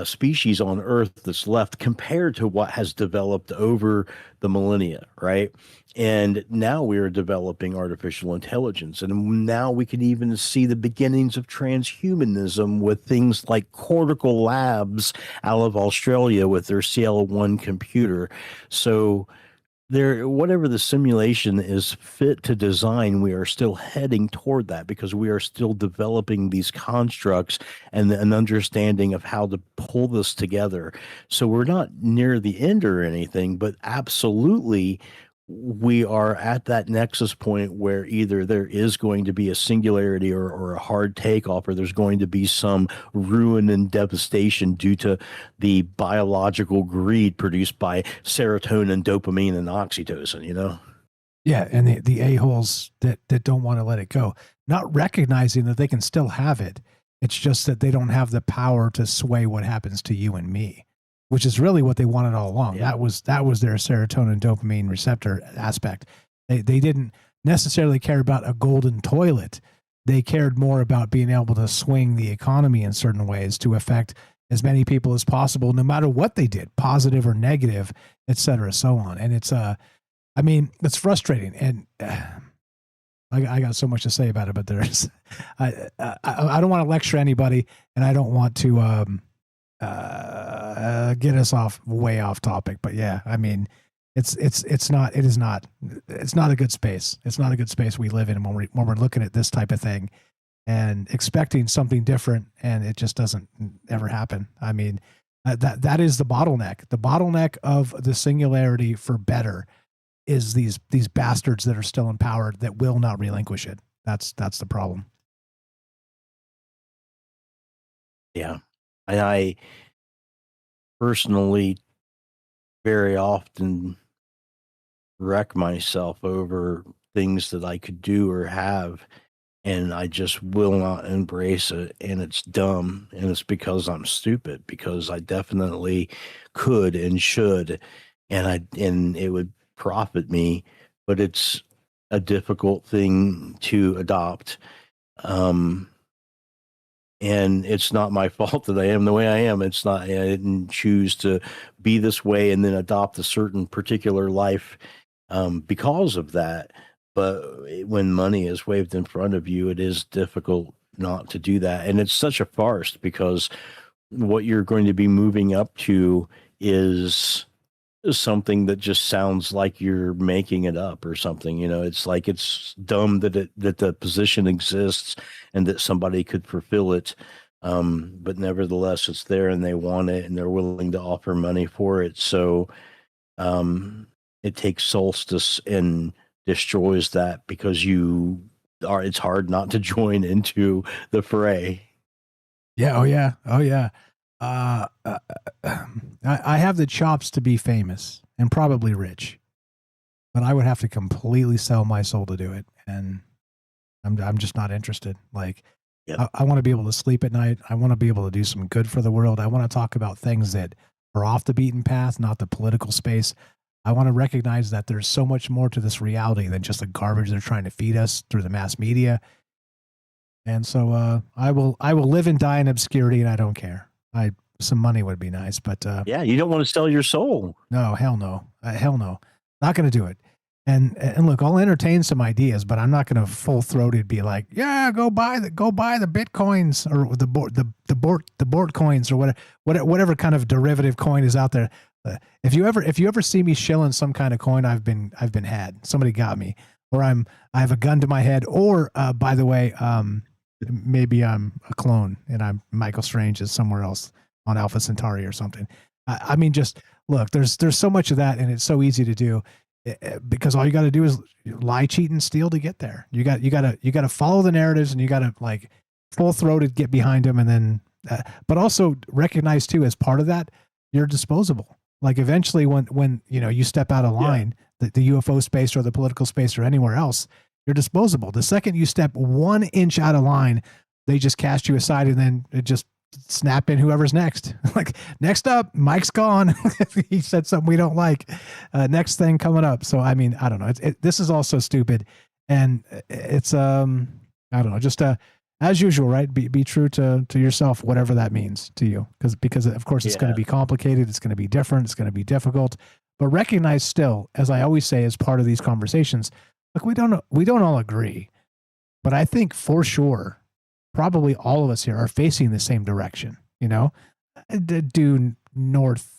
species on Earth that's left compared to what has developed over the millennia, right? And now we are developing artificial intelligence, and now we can even see the beginnings of transhumanism with things like Cortical Labs out of Australia with their CL1 computer. So there, whatever the simulation is fit to design, we are still heading toward that because we are still developing these constructs and an understanding of how to pull this together. So we're not near the end or anything, but absolutely we are at that nexus point where either there is going to be a singularity or a hard takeoff, or there's going to be some ruin and devastation due to the biological greed produced by serotonin, dopamine, and oxytocin, you know? Yeah, and the a-holes that don't want to let it go, not recognizing that they can still have it. It's just that they don't have the power to sway what happens to you and me, which is really what they wanted all along. Yeah. That was their serotonin dopamine receptor aspect. They didn't necessarily care about a golden toilet. They cared more about being able to swing the economy in certain ways to affect as many people as possible, no matter what they did, positive or negative, et cetera, so on. And it's I mean, it's frustrating, and I got so much to say about it, but there's I don't want to lecture anybody, and I don't want to get us way off topic. But yeah, I mean, it's not a good space. It's not a good space we live in when we're looking at this type of thing and expecting something different, and it just doesn't ever happen. I mean, that is the bottleneck. The bottleneck of the singularity for better is these bastards that are still in power that will not relinquish it. That's the problem. Yeah. And I personally very often wreck myself over things that I could do or have, and I just will not embrace it. And it's dumb. And it's because I'm stupid, because I definitely could and should, and it would profit me, but it's a difficult thing to adopt. And it's not my fault that I am the way I am. It's not, I didn't choose to be this way and then adopt a certain particular life because of that. But when money is waved in front of you, it is difficult not to do that. And it's such a farce, because what you're going to be moving up to is something that just sounds like you're making it up or something. You know, it's like, it's dumb that the position exists and that somebody could fulfill it. But nevertheless, it's there and they want it and they're willing to offer money for it. So it takes solstice and destroys that, because it's hard not to join into the fray. Yeah. Oh yeah. Oh yeah. I have the chops to be famous and probably rich, but I would have to completely sell my soul to do it. And I'm just not interested. Like, yep. I want to be able to sleep at night. I want to be able to do some good for the world. I want to talk about things that are off the beaten path, not the political space. I want to recognize that there's so much more to this reality than just the garbage they're trying to feed us through the mass media. And so I will live and die in obscurity, and I don't care. Some money would be nice, but yeah, you don't want to sell your soul. No, hell no, not going to do it. And look, I'll entertain some ideas, but I'm not going to full throated be like, yeah, go buy the bitcoins or the board coins or whatever kind of derivative coin is out there. If you ever see me shilling some kind of coin, I've been had. Somebody got me, or I have a gun to my head, or by the way, maybe I'm a clone and I'm Michael Strange is somewhere else on Alpha Centauri or something. I mean, just look, there's so much of that, and it's so easy to do, because all you got to do is lie, cheat, and steal to get there. You got to follow the narratives, and you got to like full throated get behind them, and then, but also recognize too, as part of that, you're disposable. Like eventually, when you step out of line, the UFO space or the political space or anywhere else, you're disposable. The second you step 1 inch out of line, they just cast you aside, and then it just snap in whoever's next. Like, next up, Mike's gone. He said something we don't like. Next thing coming up. So I mean, I don't know. This is all so stupid, and it's I don't know. Just as usual, right? Be true to yourself, whatever that means to you, because of course it's going to be complicated, it's going to be different, it's going to be difficult, but recognize still, as I always say, as part of these conversations, look, we don't all agree, but I think for sure, probably all of us here are facing the same direction. Due north,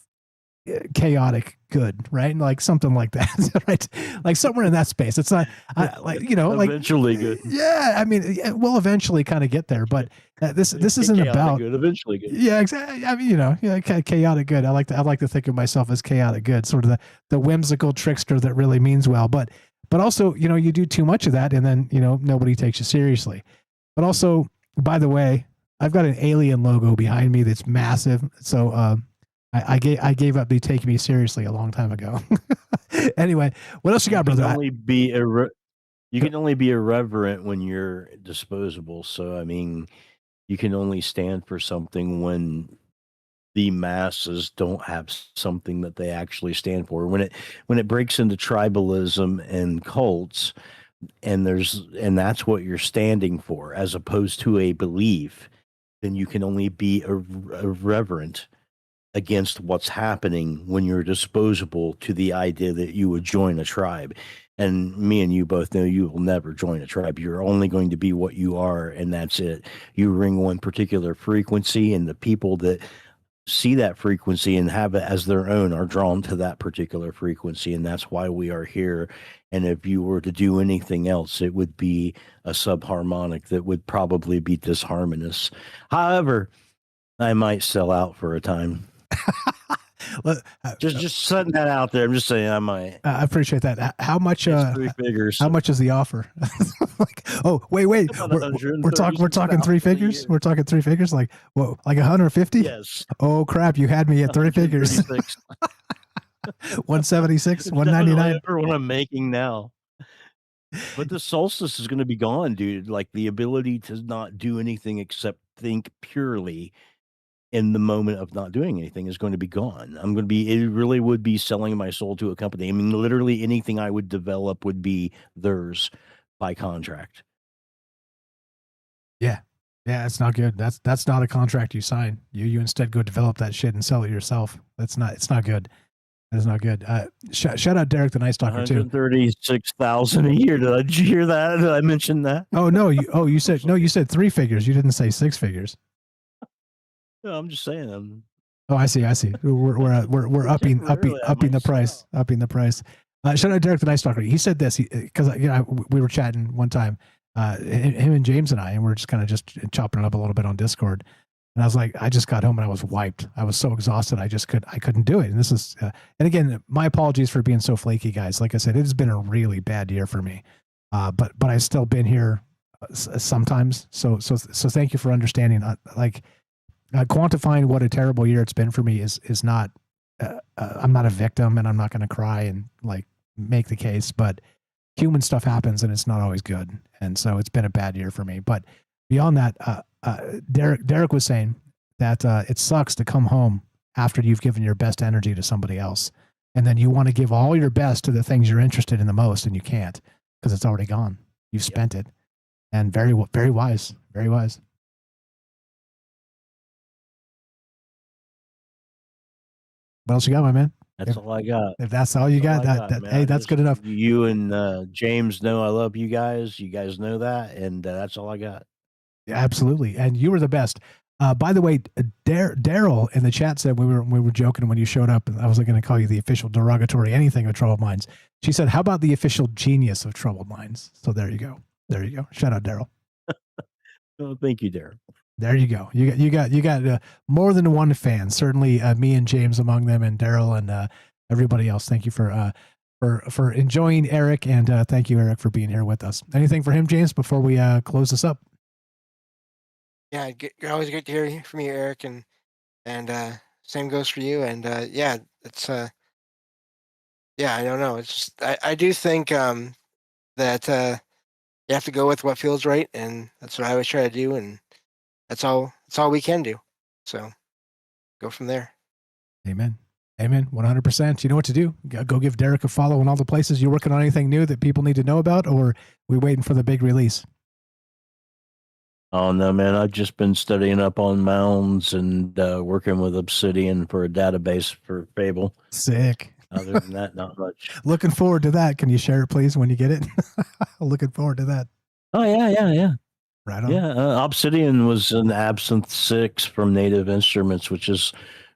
chaotic good, right? Like something like that, right? Like somewhere in that space. It's not eventually good. Yeah, I mean, we'll eventually kind of get there, but this isn't about good. Eventually good. Yeah, exactly. I mean, chaotic good. I like to think of myself as chaotic good, sort of the whimsical trickster that really means well, but also, you do too much of that, and then nobody takes you seriously. But also, by the way, I've got an alien logo behind me that's massive, so I gave up taking me seriously a long time ago. Anyway, what else you got, brother? You can only be irreverent when you're disposable. So, I mean, you can only stand for something when the masses don't have something that they actually stand for. When it breaks into tribalism and cults, and that's what you're standing for, as opposed to a belief, then you can only be irreverent against what's happening when you're disposable to the idea that you would join a tribe. And me and you both know you will never join a tribe. You're only going to be what you are, and that's it. You ring one particular frequency, and the people that see that frequency and have it as their own are drawn to that particular frequency, and that's why we are here. And if you were to do anything else, it would be a subharmonic that would probably be disharmonious. However, I might sell out for a time. just setting that out there. I'm just saying I might. I appreciate that. How much? 3 figures. How much is the offer? Wait. We're talking 3 figures. We're talking 3 figures. Like 150? Yes. Oh crap! You had me at 3 figures. 176, 199. What I'm making now. But the solstice is going to be gone, dude. Like the ability to not do anything except think purely in the moment of not doing anything is going to be gone. It really would be selling my soul to a company. I mean, literally anything I would develop would be theirs by contract. Yeah. It's not good. That's not a contract you sign. You instead go develop that shit and sell it yourself. It's not good. That's not good. Shout out Derek the Nice Talker too. 136,000 a year. Did you hear that? Did I mention that? Oh no, you said 3 figures. You didn't say 6 figures. No, I'm just saying. Oh, I see. We're upping the price. Upping the price. Shout out Derek the Nice Talker. He said this because we were chatting one time, him and James and I, and we're just kind of just chopping it up a little bit on Discord. And I was like, I just got home and I was wiped. I was so exhausted. I couldn't do it. And this is, and again, my apologies for being so flaky, guys. Like I said, it has been a really bad year for me. But I've still been here sometimes. So thank you for understanding. Quantifying what a terrible year it's been for me is not, I'm not a victim, and I'm not going to cry and make the case, but human stuff happens and it's not always good. And so it's been a bad year for me. But beyond that, Derek was saying that it sucks to come home after you've given your best energy to somebody else, and then you want to give all your best to the things you're interested in the most, and you can't because it's already gone. You've spent it. And very wise. What else you got, my man? That's all I got. If that's all you got, hey, that's good enough. You and James know I love you guys. You guys know that, and that's all I got. Yeah, absolutely, and you were the best. By the way, Daryl in the chat said we were joking when you showed up. I was going to call you the official derogatory anything of Troubled Minds. She said, "How about the official genius of Troubled Minds?" So there you go. Shout out, Daryl. Oh, thank you, Daryl. There you go. You got more than one fan. Certainly, me and James among them, and Daryl and everybody else. Thank you for enjoying Eric, and thank you, Eric, for being here with us. Anything for him, James, before we close this up? Yeah, you're always great to hear from you, Eric, and same goes for you. And yeah, it's yeah, I don't know. It's just I do think that you have to go with what feels right, and that's what I always try to do, and that's all we can do. So go from there. Amen. 100%. You know what to do. Go give Derek a follow in all the places. You working on anything new that people need to know about, or we waiting for the big release? Oh no, man! I've just been studying up on mounds and working with Obsidian for a database for Fable. Sick. Other than that, not much. Looking forward to that. Can you share it, please, when you get it? Looking forward to that. Oh yeah. Right on. Yeah, Obsidian was an Absinthe 6 from Native Instruments, which is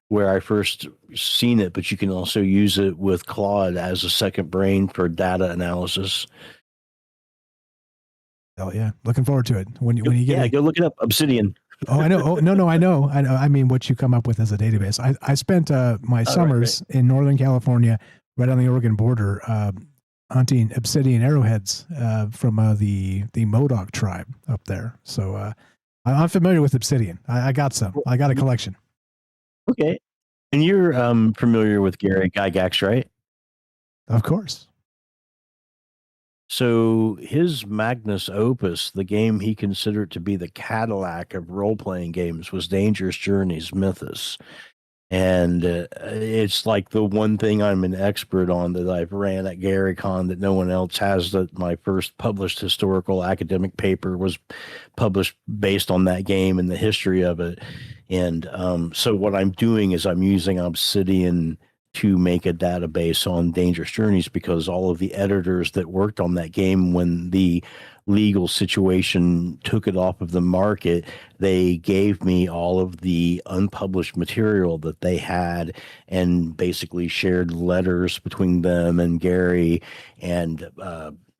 where I first seen it, but you can also use it with Claude as a second brain for data analysis. Oh yeah, looking forward to it. When you get it. Go look it up, Obsidian. Oh, I know. Oh, no, I know. I mean, what you come up with as a database. I spent my summers in Northern California, right on the Oregon border, hunting obsidian arrowheads from the Modoc tribe up there. So I'm familiar with obsidian. I got some. I got a collection. Okay. And you're familiar with Gary Gygax, right? Of course. So his magnus opus, the game he considered to be the Cadillac of role-playing games, was Dangerous Journeys Mythos. And it's like the one thing I'm an expert on that I've ran at GaryCon that no one else has. That my first published historical academic paper was published based on that game and the history of it. And so what I'm doing is I'm using Obsidian to make a database on Dangerous Journeys, because all of the editors that worked on that game, when the legal situation took it off of the market, they gave me all of the unpublished material that they had and basically shared letters between them and Gary, and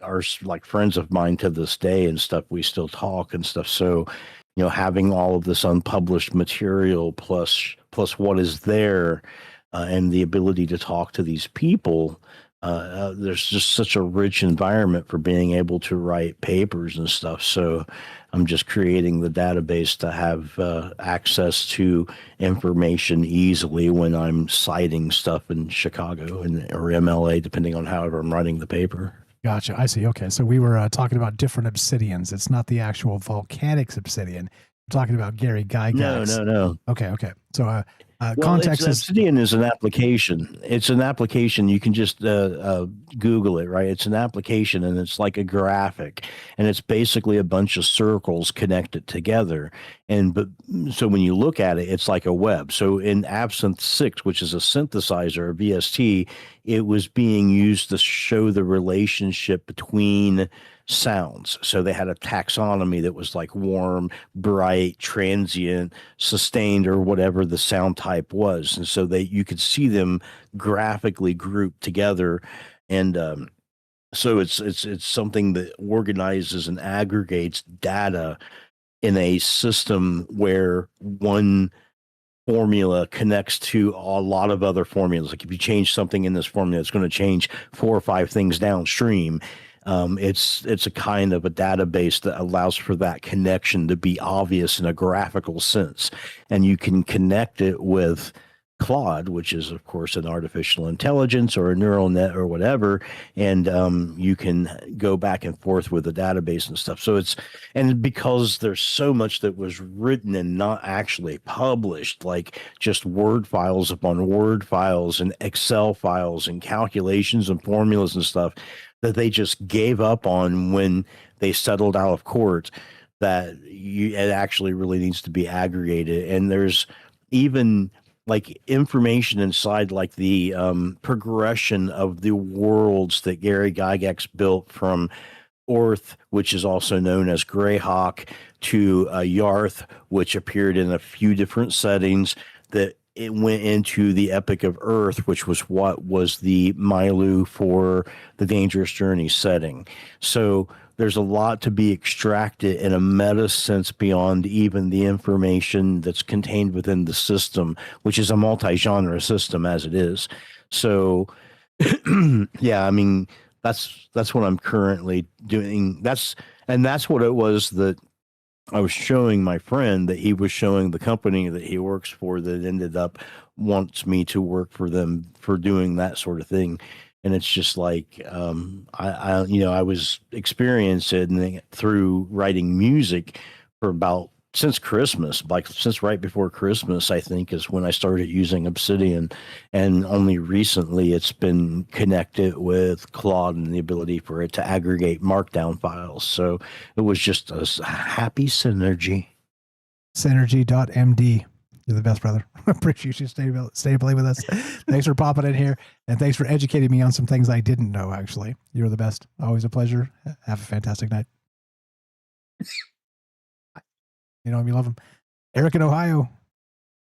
are like friends of mine to this day and stuff. We still talk and stuff. So, you know, having all of this unpublished material plus what is there, and the ability to talk to these people, there's just such a rich environment for being able to write papers and stuff. So I'm just creating the database to have access to information easily when I'm citing stuff in Chicago or MLA, depending on however I'm writing the paper. Gotcha. I see. Okay. So we were talking about different obsidians. It's not the actual volcanics obsidian. We're talking about Gary Gygax. No. Okay. So Well, context is Obsidian is an application. It's an application. You can just Google it, right? It's an application, and it's like a graphic, and it's basically a bunch of circles connected together. So when you look at it, it's like a web. So in Absinthe 6, which is a synthesizer, a VST, it was being used to show the relationship between sounds. So they had a taxonomy that was like warm, bright, transient, sustained, or whatever the sound type was. And so you could see them graphically grouped together. And so it's something that organizes and aggregates data in a system where one formula connects to a lot of other formulas. Like if you change something in this formula, it's going to change 4 or 5 things downstream. It's a kind of a database that allows for that connection to be obvious in a graphical sense. And you can connect it with Claude, which is, of course, an artificial intelligence or a neural net or whatever, and you can go back and forth with the database and stuff. So and because there's so much that was written and not actually published, like just Word files upon Word files and Excel files and calculations and formulas and stuff that they just gave up on when they settled out of court, that it actually really needs to be aggregated. And there's even like information inside, like the progression of the worlds that Gary Gygax built from Orth, which is also known as Greyhawk, to Yarth, which appeared in a few different settings, that it went into the Epic of Earth, which was what was the Milu for the Dangerous Journey setting. So there's a lot to be extracted in a meta sense beyond even the information that's contained within the system, which is a multi-genre system as it is. So, yeah, I mean, that's what I'm currently doing. That's what it was that I was showing my friend, that he was showing the company that he works for, that ended up wants me to work for them for doing that sort of thing. And it's just like, I was experiencing it through writing music for about since Christmas, like since right before Christmas, I think is when I started using Obsidian, and only recently it's been connected with Claude and the ability for it to aggregate Markdown files. So it was just a happy synergy. Synergy.md. You're the best, brother. Appreciate you staying with us. Thanks for popping in here, and thanks for educating me on some things I didn't know, actually. You're the best. Always a pleasure. Have a fantastic night. You know him, you love him. Eric in Ohio,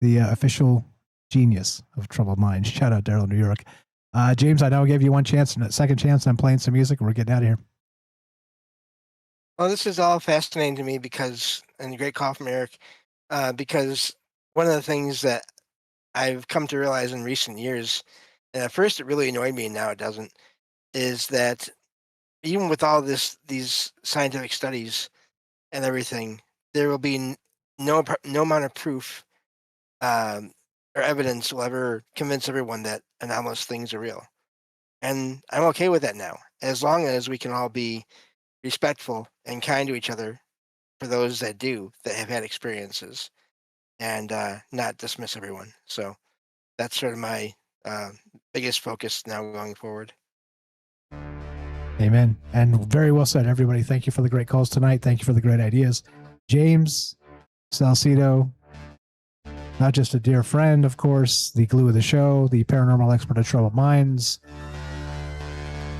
the official genius of Troubled Minds. Shout out Daryl in New York. James, I know I gave you one chance and a second chance, and I'm playing some music, and we're getting out of here. Well, this is all fascinating to me because, and a great call from Eric, because one of the things that I've come to realize in recent years, and at first it really annoyed me and now it doesn't, is that even with all these scientific studies and everything, there will be no amount of proof or evidence will ever convince everyone that anomalous things are real. And I'm okay with that now, as long as we can all be respectful and kind to each other for those that have had experiences, and not dismiss everyone. So that's sort of my biggest focus now going forward. Amen. And very well said, everybody. Thank you for the great calls tonight. Thank you for the great ideas. James Salcido, not just a dear friend, of course, the glue of the show, the paranormal expert at Troubled Minds.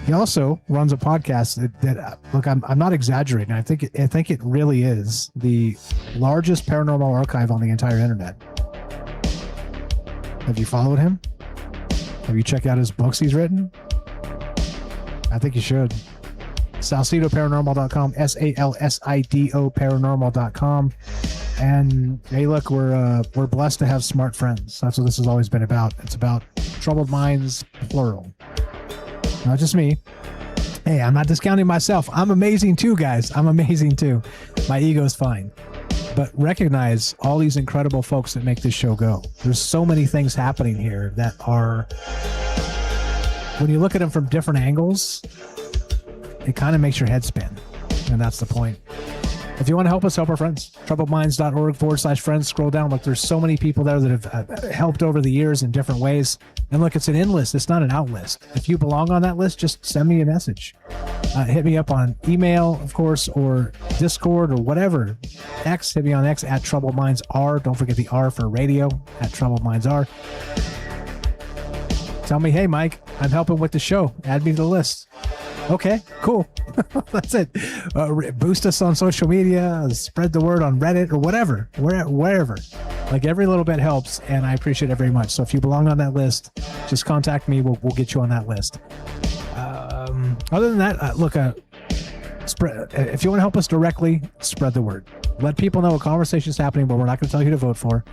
He also runs a podcast that look, I'm not exaggerating. I think it really is the largest paranormal archive on the entire internet. Have you followed him? Have you checked out his books he's written? I think you should. SalcidoParanormal.com, SALSIDO Paranormal.com. And hey, look, we're blessed to have smart friends. That's what this has always been about. It's about Troubled Minds, plural. Not just me. Hey, I'm not discounting myself. I'm amazing too, guys. I'm amazing too. My ego's fine. But recognize all these incredible folks that make this show go. There's so many things happening here that are, when you look at them from different angles, it kind of makes your head spin. And that's the point. If you want to help us, help our friends. TroubledMinds.org/friends. Scroll down. Look, there's so many people there that have helped over the years in different ways. And look, it's an in list. It's not an out list. If you belong on that list, just send me a message. Hit me up on email, of course, or Discord or whatever. X, hit me on X at Troubled Minds R. Don't forget the R for radio at Troubled Minds R. Tell me, hey, Mike, I'm helping with the show. Add me to the list. Okay, cool. That's it. Boost us on social media, spread the word on Reddit or whatever, wherever. Like every little bit helps, and I appreciate it very much. So if you belong on that list, just contact me. We'll get you on that list. Other than that, look, if you want to help us directly, spread the word. Let people know a conversation is happening, but we're not going to tell you who to vote for.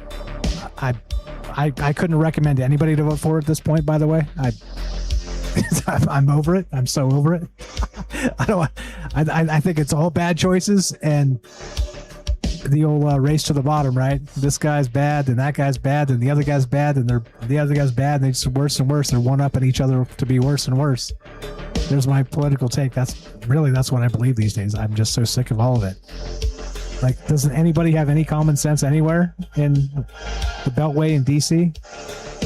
I couldn't recommend anybody to vote for at this point, by the way. I'm over it. I'm so over it. I think it's all bad choices and the old race to the bottom, right? This guy's bad, and that guy's bad, and the other guy's bad, and the other guy's bad, and they're just worse and worse. They're one-upping each other to be worse and worse. There's my political take. That's what I believe these days. I'm just so sick of all of it. Like, doesn't anybody have any common sense anywhere in the Beltway in DC?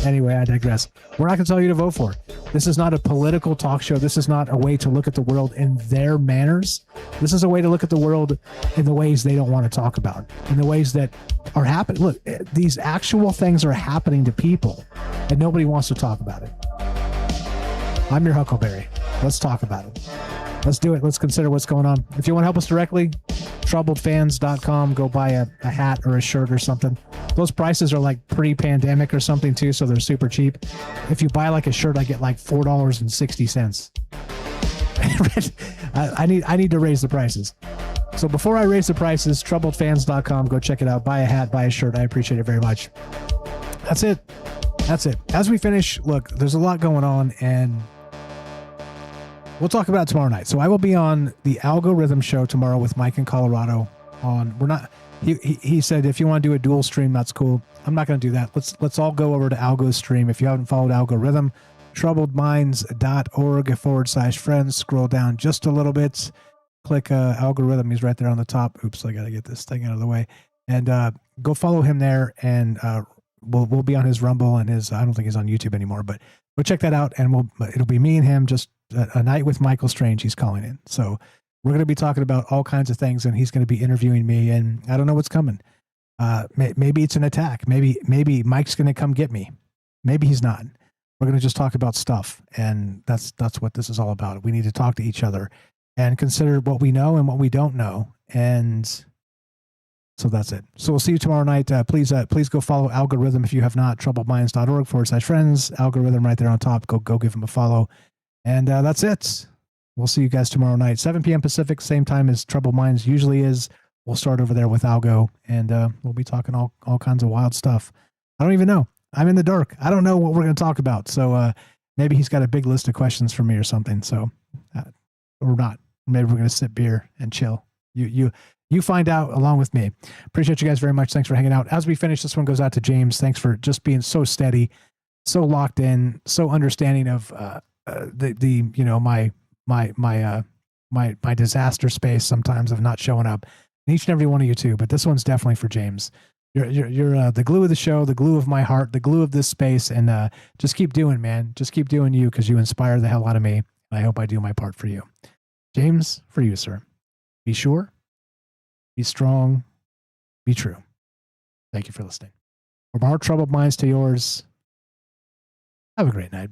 Anyway, I digress. We're not going to tell you to vote for. This is not a political talk show. This is not a way to look at the world in their manners. This is a way to look at the world in the ways they don't want to talk about, in the ways that are happening. Look, these actual things are happening to people, and nobody wants to talk about it. I'm your Huckleberry. Let's talk about it. Let's do it. Let's consider what's going on. If you want to help us directly, troubledfans.com. Go buy a hat or a shirt or something. Those prices are like pre-pandemic or something too, so they're super cheap. If you buy like a shirt, I get like $4.60. I need to raise the prices. So before I raise the prices, troubledfans.com. Go check it out. Buy a hat, buy a shirt. I appreciate it very much. That's it. As we finish, look, there's a lot going on, and we'll talk about it tomorrow night. So I will be on the Algorithm show tomorrow with Mike in Colorado. He said if you want to do a dual stream, that's cool. I'm not going to do that. Let's all go over to Algo's stream. If you haven't followed Algorithm, troubledminds.org/friends. Scroll down just a little bit. Click Algorithm. He's right there on the top. Oops, I got to get this thing out of the way. And go follow him there, and we'll be on his Rumble and his. I don't think he's on YouTube anymore, but go check that out. And it'll be me and him, just a night with Michael Strange. He's calling in, so we're going to be talking about all kinds of things, and he's going to be interviewing me. And I don't know what's coming. Maybe it's an attack. Maybe Mike's going to come get me. Maybe he's not. We're going to just talk about stuff, and that's what this is all about. We need to talk to each other and consider what we know and what we don't know, and so that's it. So we'll see you tomorrow night. Please go follow Algorithm if you have not. troubledminds.org/friends. Algorithm right there on top. Go give him a follow, and that's it. We'll see you guys tomorrow night, 7 p.m. Pacific, same time as Troubled Minds usually is. We'll start over there with Algo, and we'll be talking all kinds of wild stuff. I don't even know. I'm in the dark. I don't know what we're going to talk about. So maybe he's got a big list of questions for me or something. So or not. Maybe we're going to sip beer and chill. You find out along with me. Appreciate you guys very much. Thanks for hanging out. As we finish, this one goes out to James. Thanks for just being so steady, so locked in, so understanding of my disaster space sometimes of not showing up. And each and every one of you too, but this one's definitely for James. You're the glue of the show, the glue of my heart, the glue of this space, and just keep doing, man. Just keep doing you, because you inspire the hell out of me. I hope I do my part for you. James, for you, sir. Be sure, be strong, be true. Thank you for listening. From our troubled minds to yours, have a great night.